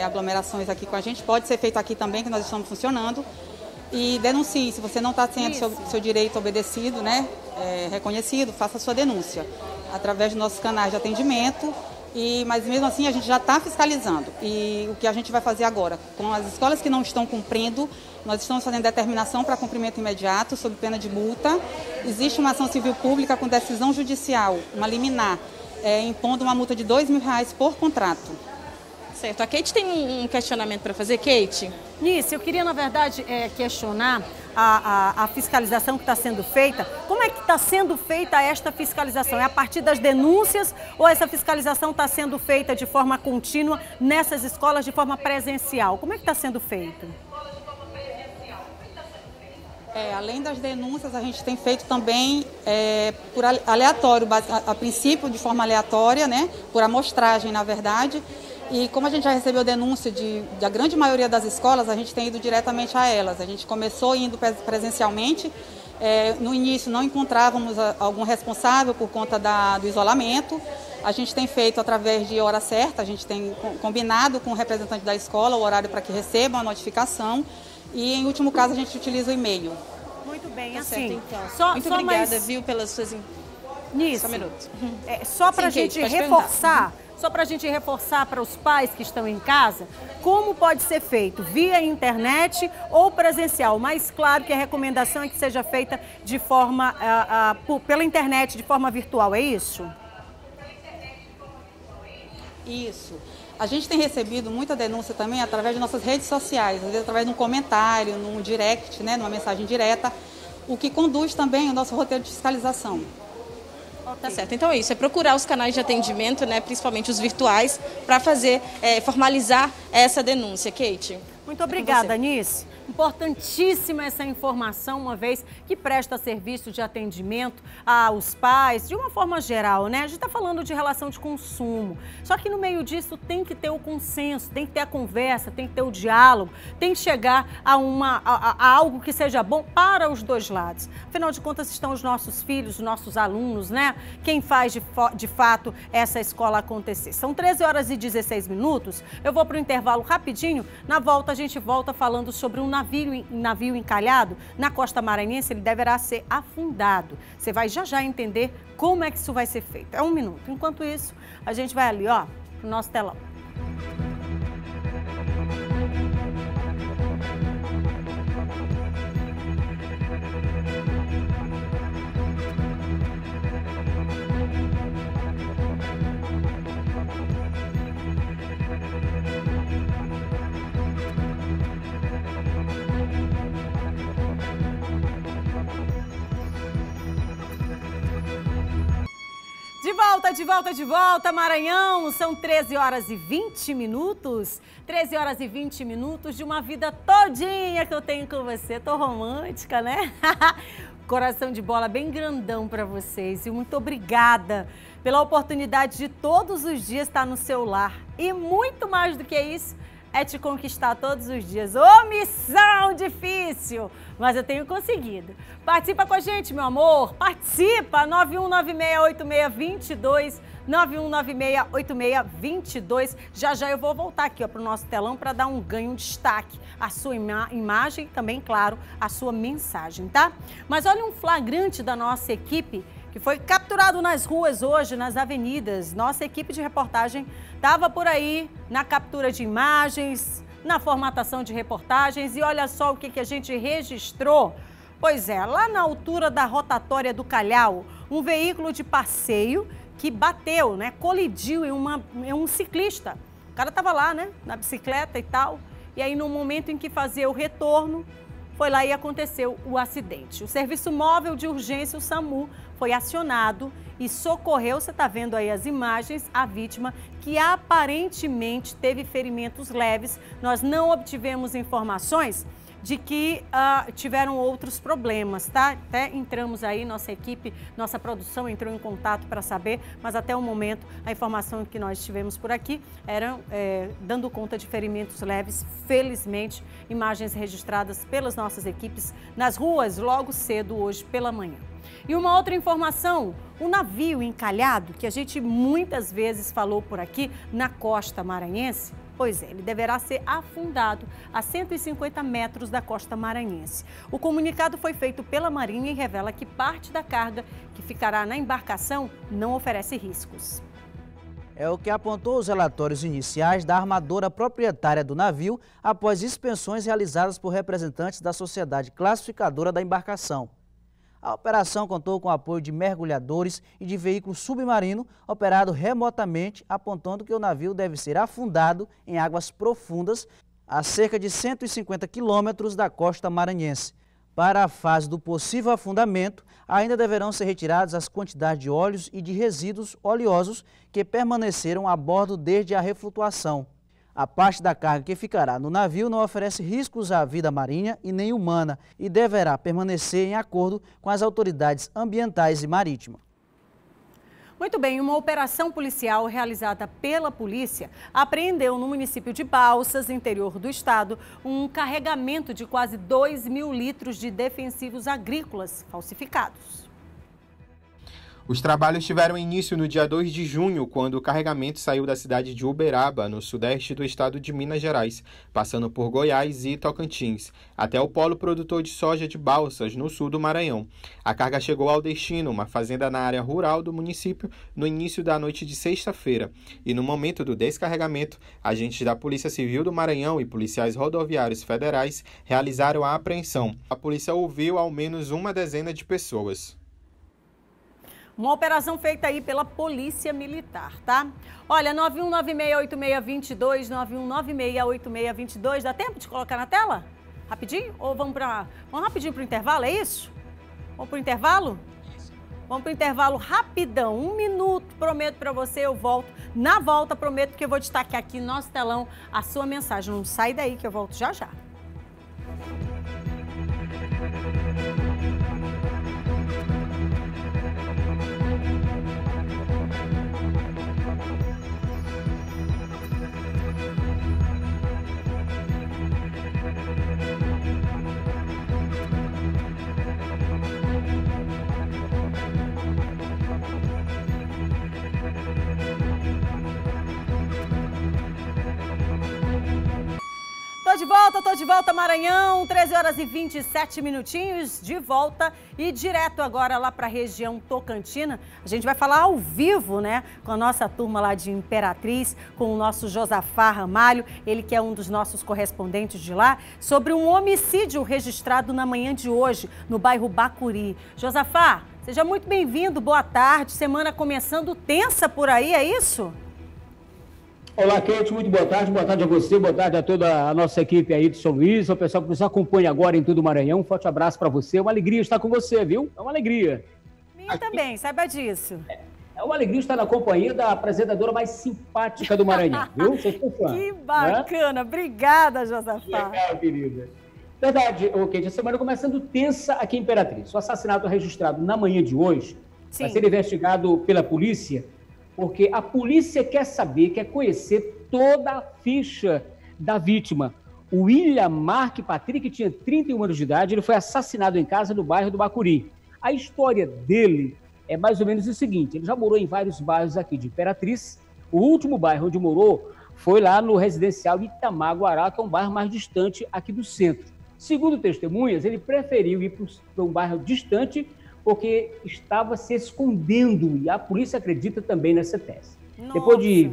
aglomerações aqui com a gente. Pode ser feito aqui também, que nós estamos funcionando. E denuncie. Se você não está tendo seu direito obedecido, né, reconhecido, faça a sua denúncia através dos nossos canais de atendimento. Mas mesmo assim a gente já está fiscalizando. E o que a gente vai fazer agora? Com as escolas que não estão cumprindo, nós estamos fazendo determinação para cumprimento imediato, sob pena de multa. Existe uma ação civil pública com decisão judicial, uma liminar, impondo uma multa de R$2.000 por contrato. Certo. A Kate tem um questionamento para fazer, Kate? Nice, eu queria, na verdade, questionar a fiscalização que está sendo feita. Como é que está sendo feita esta fiscalização? É a partir das denúncias ou essa fiscalização está sendo feita de forma contínua nessas escolas, de forma presencial? Como é que está sendo feito? Além das denúncias, a gente tem feito também por aleatório, a princípio de forma aleatória, né? Por amostragem, na verdade. E como a gente já recebeu denúncia da grande maioria das escolas, a gente tem ido diretamente a elas. A gente começou indo presencialmente. No início não encontrávamos algum responsável por conta do isolamento. A gente tem feito através de hora certa, a gente tem combinado com o representante da escola o horário para que recebam a notificação. E em último caso a gente utiliza o e-mail. Muito bem, tá assim. Certo, então. Muito obrigada, viu, pelas suas... Nisso. Só um minuto. Só para a gente reforçar... Só para a gente reforçar para os pais que estão em casa, como pode ser feito? Via internet ou presencial? Mas claro que a recomendação é que seja feita de forma, pela internet, de forma virtual, é isso? Isso. A gente tem recebido muita denúncia também através de nossas redes sociais, às vezes através de um comentário, num direct, né, numa mensagem direta, o que conduz também o nosso roteiro de fiscalização. Tá certo, então é isso, é procurar os canais de atendimento, né, principalmente os virtuais, para fazer, formalizar essa denúncia. Kate. Muito obrigada, Nice. Importantíssima essa informação, uma vez que presta serviço de atendimento aos pais, de uma forma geral, né? A gente está falando de relação de consumo. Só que no meio disso tem que ter o consenso, tem que ter a conversa, tem que ter o diálogo, tem que chegar a algo que seja bom para os dois lados. Afinal de contas, estão os nossos filhos, os nossos alunos, né? Quem faz de fato essa escola acontecer. São 13 horas e 16 minutos. Eu vou para o intervalo rapidinho. Na volta, a gente volta falando sobre um navio encalhado na costa maranhense. Ele deverá ser afundado. Você vai já entender como é que isso vai ser feito. É um minuto. Enquanto isso, a gente vai ali, ó, no nosso telão. De volta, Maranhão. São 13 horas e 20 minutos. 13 horas e 20 minutos de uma vida todinha que eu tenho com você. Tô romântica, né? Coração de bola bem grandão para vocês. E muito obrigada pela oportunidade de todos os dias estar no seu lar. E muito mais do que isso, é te conquistar todos os dias. Ô, missão difícil! Mas eu tenho conseguido. Participa com a gente, meu amor. Participa! 91968622. 91968622. Já eu vou voltar aqui para o nosso telão para dar um ganho, um destaque. A sua imagem e também, claro, a sua mensagem, tá? Mas olha um flagrante da nossa equipe que foi capturado nas ruas hoje, nas avenidas. Nossa equipe de reportagem estava por aí na captura de imagens, na formatação de reportagens e olha só o que a gente registrou. Pois é, lá na altura da rotatória do Calhau, um veículo de passeio que bateu, né, colidiu em um ciclista. O cara estava lá, né, na bicicleta e tal, e aí no momento em que fazia o retorno, foi lá e aconteceu o acidente. O Serviço Móvel de Urgência, o SAMU, foi acionado e socorreu, você está vendo aí as imagens, a vítima que aparentemente teve ferimentos leves. Nós não obtivemos informações de que tiveram outros problemas, tá? Até entramos aí, nossa equipe, nossa produção entrou em contato para saber, mas até o momento a informação que nós tivemos por aqui eram dando conta de ferimentos leves, felizmente, imagens registradas pelas nossas equipes nas ruas logo cedo hoje pela manhã. E uma outra informação, o navio encalhado, que a gente muitas vezes falou por aqui na costa maranhense, pois é, ele deverá ser afundado a 150 metros da costa maranhense. O comunicado foi feito pela Marinha e revela que parte da carga que ficará na embarcação não oferece riscos. É o que apontou os relatórios iniciais da armadora proprietária do navio após inspeções realizadas por representantes da sociedade classificadora da embarcação. A operação contou com o apoio de mergulhadores e de veículo submarino operado remotamente, apontando que o navio deve ser afundado em águas profundas a cerca de 150 quilômetros da costa maranhense. Para a fase do possível afundamento, ainda deverão ser retiradas as quantidades de óleos e de resíduos oleosos que permaneceram a bordo desde a reflutuação. A parte da carga que ficará no navio não oferece riscos à vida marinha e nem humana e deverá permanecer em acordo com as autoridades ambientais e marítimas. Muito bem, uma operação policial realizada pela polícia apreendeu no município de Balsas, interior do estado, um carregamento de quase 2.000 litros de defensivos agrícolas falsificados. Os trabalhos tiveram início no dia 2 de junho, quando o carregamento saiu da cidade de Uberaba, no sudeste do estado de Minas Gerais, passando por Goiás e Tocantins, até o polo produtor de soja de Balsas, no sul do Maranhão. A carga chegou ao destino, uma fazenda na área rural do município, no início da noite de sexta-feira. E no momento do descarregamento, agentes da Polícia Civil do Maranhão e policiais rodoviários federais realizaram a apreensão. A polícia ouviu ao menos uma dezena de pessoas. Uma operação feita aí pela Polícia Militar, tá? Olha, 91968622, 91968622, dá tempo de colocar na tela? Rapidinho? Ou vamos rapidinho para o intervalo, é isso? Vamos para o intervalo? Vamos para o intervalo rapidão, 1 minuto, prometo para você, eu volto. Na volta, prometo que eu vou destacar aqui no nosso telão a sua mensagem. Não sai daí que eu volto já já. tô de volta, Maranhão, 13 horas e 27 minutinhos, de volta e direto agora lá para a região Tocantina. A gente vai falar ao vivo, né, com a nossa turma lá de Imperatriz, com o nosso Josafá Ramalho, ele que é um dos nossos correspondentes de lá, sobre um homicídio registrado na manhã de hoje, no bairro Bacuri. Josafá, seja muito bem-vindo, boa tarde, semana começando tensa por aí, é isso? Olá, Kate, muito boa tarde a você, boa tarde a toda a nossa equipe aí de São Luís, o pessoal que nos acompanha agora em todo o Maranhão, um forte abraço para você, é uma alegria estar com você, viu? É uma alegria. Minha também, saiba disso. É uma alegria estar na companhia da apresentadora mais simpática do Maranhão, viu? Vocês estão fã, que bacana, né? Obrigada, Josafá. Legal, querida. Verdade, Kate, a semana começando tensa aqui em Imperatriz. O assassinato registrado na manhã de hoje vai ser investigado pela polícia, porque a polícia quer saber, quer conhecer toda a ficha da vítima. O William Mark Patrick tinha 31 anos de idade, ele foi assassinado em casa no bairro do Bacuri. A história dele é mais ou menos o seguinte, ele já morou em vários bairros aqui de Imperatriz. O último bairro onde morou foi lá no residencial Itamaguará, que é um bairro mais distante aqui do centro. Segundo testemunhas, ele preferiu ir para um bairro distante porque estava se escondendo, e a polícia acredita também nessa tese. Nossa. Depois de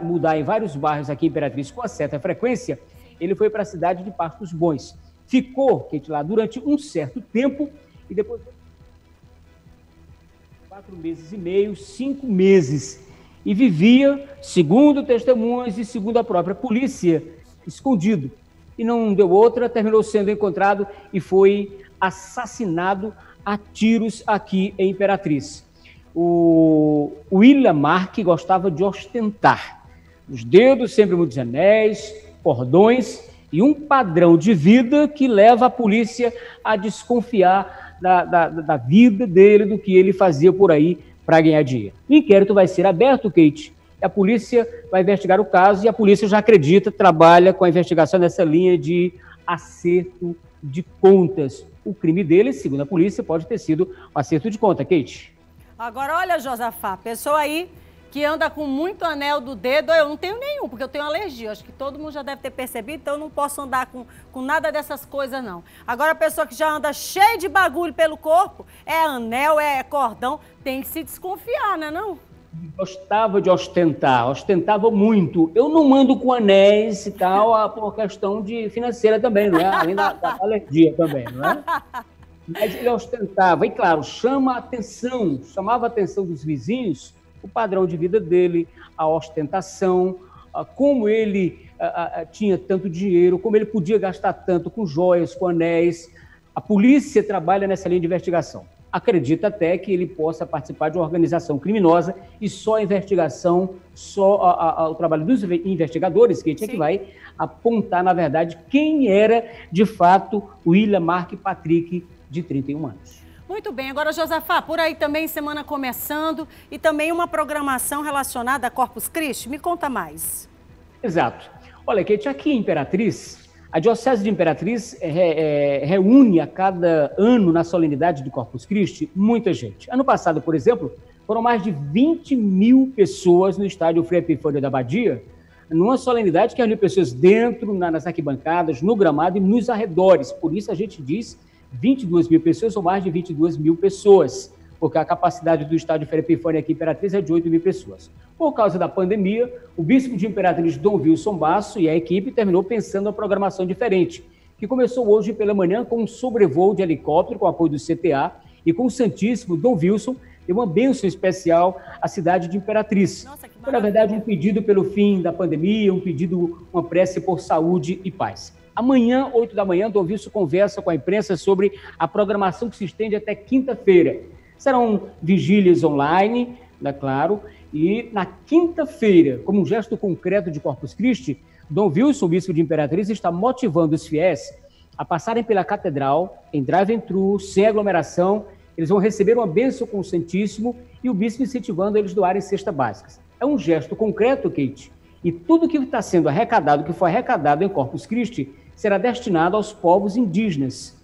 mudar em vários bairros aqui em Imperatriz com certa frequência, ele foi para a cidade de Pastos Bons. Ficou, Kate, lá durante um certo tempo e depois 4 meses e meio, 5 meses, e vivia, segundo testemunhas e segundo a própria polícia, escondido. E não deu outra, terminou sendo encontrado e foi assassinado a tiros aqui em Imperatriz. O William Mark gostava de ostentar. Os dedos, sempre muitos anéis, cordões e um padrão de vida que leva a polícia a desconfiar da vida dele, do que ele fazia por aí para ganhar dinheiro. O inquérito vai ser aberto, Kate. A polícia vai investigar o caso e a polícia já acredita, trabalha com a investigação nessa linha de acerto de contas. O crime dele, segundo a polícia, pode ter sido um acerto de conta, Kate. Agora, olha, Josafá, pessoa aí que anda com muito anel do dedo, eu não tenho nenhum, porque eu tenho alergia. Acho que todo mundo já deve ter percebido, então eu não posso andar com nada dessas coisas, não. Agora, a pessoa que já anda cheia de bagulho pelo corpo, é anel, é cordão, tem que se desconfiar, né, não? Gostava de ostentar, ostentava muito. Eu não ando com anéis e tal, por questão de financeira também, não é? Além da alergia também, não é? Mas ele ostentava, e claro, chamava a atenção dos vizinhos, o padrão de vida dele, a ostentação, como ele tinha tanto dinheiro, como ele podia gastar tanto com joias, com anéis. A polícia trabalha nessa linha de investigação. Acredita até que ele possa participar de uma organização criminosa e só a investigação, só o trabalho dos investigadores, que vai apontar, na verdade, quem era, de fato, o William Mark Patrick, de 31 anos. Muito bem. Agora, Josafá, por aí também semana começando e também uma programação relacionada a Corpus Christi. Me conta mais. Exato. Olha, Kate, aqui em Imperatriz, a Diocese de Imperatriz reúne a cada ano na solenidade do Corpus Christi muita gente. Ano passado, por exemplo, foram mais de 20 mil pessoas no estádio Frei Epifânio da Abadia, numa solenidade que reuniu pessoas dentro, nas arquibancadas, no gramado e nos arredores. Por isso a gente diz 22 mil pessoas ou mais de 22 mil pessoas, porque a capacidade do estádio Frei Epifânio aqui em Imperatriz é de 8 mil pessoas. Por causa da pandemia, o bispo de Imperatriz, Dom Wilson Basso, e a equipe terminou pensando uma programação diferente, que começou hoje pela manhã com um sobrevoo de helicóptero com apoio do CTA e com o Santíssimo Dom Wilson, deu uma bênção especial à cidade de Imperatriz. Foi, na verdade, um pedido pelo fim da pandemia, um pedido, uma prece por saúde e paz. Amanhã, 8 da manhã, Dom Wilson conversa com a imprensa sobre a programação que se estende até quinta-feira. Serão vigílias online, né, claro, e na quinta-feira, como um gesto concreto de Corpus Christi, Dom Wilson, bispo de Imperatriz, está motivando os fiéis a passarem pela catedral, em drive-thru, sem aglomeração. Eles vão receber uma bênção com o Santíssimo e o bispo incentivando eles a doarem cestas básicas. É um gesto concreto, Kate, e tudo que está sendo arrecadado, que foi arrecadado em Corpus Christi, será destinado aos povos indígenas.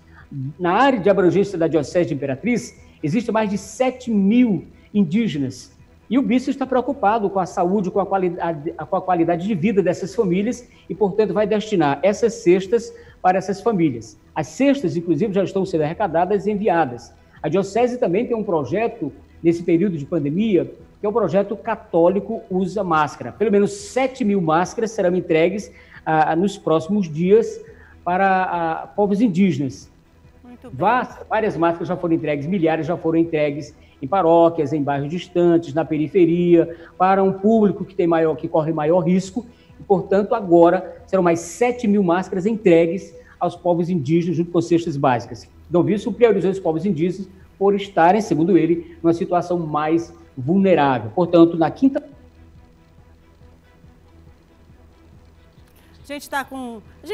Na área de abrangência da Diocese de Imperatriz, existem mais de 7 mil indígenas E o bispo está preocupado com a saúde, com a qualidade de vida dessas famílias e, portanto, vai destinar essas cestas para essas famílias. As cestas, inclusive, já estão sendo arrecadadas e enviadas. A Diocese também tem um projeto, nesse período de pandemia, que é o projeto Católico Usa Máscara. Pelo menos 7.000 máscaras serão entregues nos próximos dias para povos indígenas. Várias máscaras já foram entregues, milhares já foram entregues em paróquias, em bairros distantes, na periferia, para um público que corre maior risco. E, portanto, agora serão mais 7.000 máscaras entregues aos povos indígenas junto com cestas básicas. Dom Wilson priorizou os povos indígenas por estarem, segundo ele, numa situação mais vulnerável. Portanto, na quinta... A gente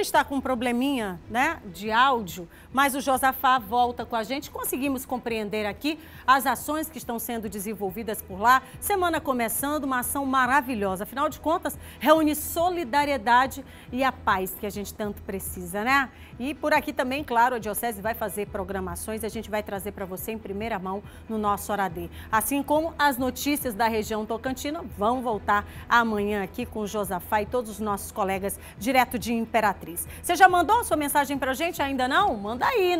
está com um probleminha, né, de áudio, mas o Josafá volta com a gente. Conseguimos compreender aqui as ações que estão sendo desenvolvidas por lá. Semana começando, uma ação maravilhosa. Afinal de contas, reúne solidariedade e a paz que a gente tanto precisa, né? E por aqui também, claro, a Diocese vai fazer programações e a gente vai trazer para você em primeira mão no nosso Oradê. Assim como as notícias da região tocantina vão voltar amanhã aqui com o Josafá e todos os nossos colegas direto de Imperatriz. Você já mandou sua mensagem pra gente? Ainda não? Manda aí,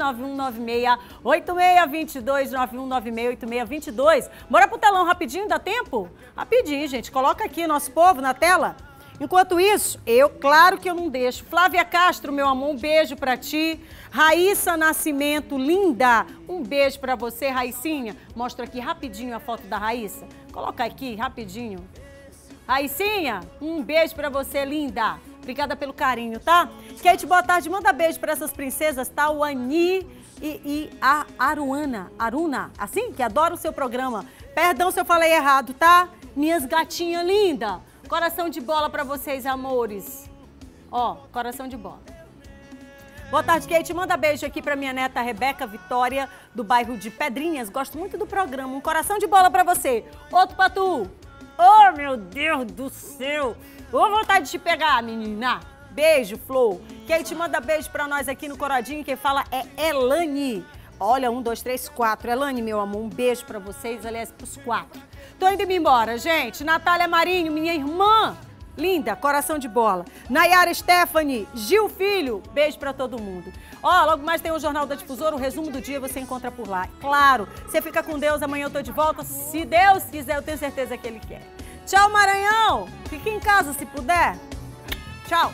9196-8622, 9196-8622. Bora pro telão rapidinho, dá tempo? Rapidinho, gente. Coloca aqui nosso povo na tela. Enquanto isso, claro que eu não deixo. Flávia Castro, meu amor, um beijo pra ti. Raíssa Nascimento, linda, um beijo pra você, Raicinha. Mostra aqui rapidinho a foto da Raíssa. Coloca aqui, rapidinho. Raicinha, um beijo pra você, linda. Obrigada pelo carinho, tá? Kate, boa tarde. Manda beijo para essas princesas, tá? O Ani e a Aruna, assim? Que adora o seu programa. Perdão se eu falei errado, tá? Minhas gatinhas lindas. Coração de bola para vocês, amores. Ó, coração de bola. Boa tarde, Kate. Manda beijo aqui para minha neta Rebeca Vitória, do bairro de Pedrinhas. Gosto muito do programa. Um coração de bola para você. Outro pra tu. Oh, meu Deus do céu. Ô, vontade de te pegar, menina. Beijo, Flor. Quem te manda beijo pra nós aqui no Coradinho, quem fala é Elane. Olha, 1, 2, 3, 4. Elane, meu amor, um beijo pra vocês, aliás, pros 4. Tô indo embora, gente. Natália Marinho, minha irmã. Linda, coração de bola. Nayara Stephanie, Gil Filho, beijo pra todo mundo. Ó, logo mais tem o Jornal da Difusora, o resumo do dia você encontra por lá. Claro, você fica com Deus, amanhã eu tô de volta. Se Deus quiser, eu tenho certeza que Ele quer. Tchau, Maranhão. Fique em casa se puder. Tchau.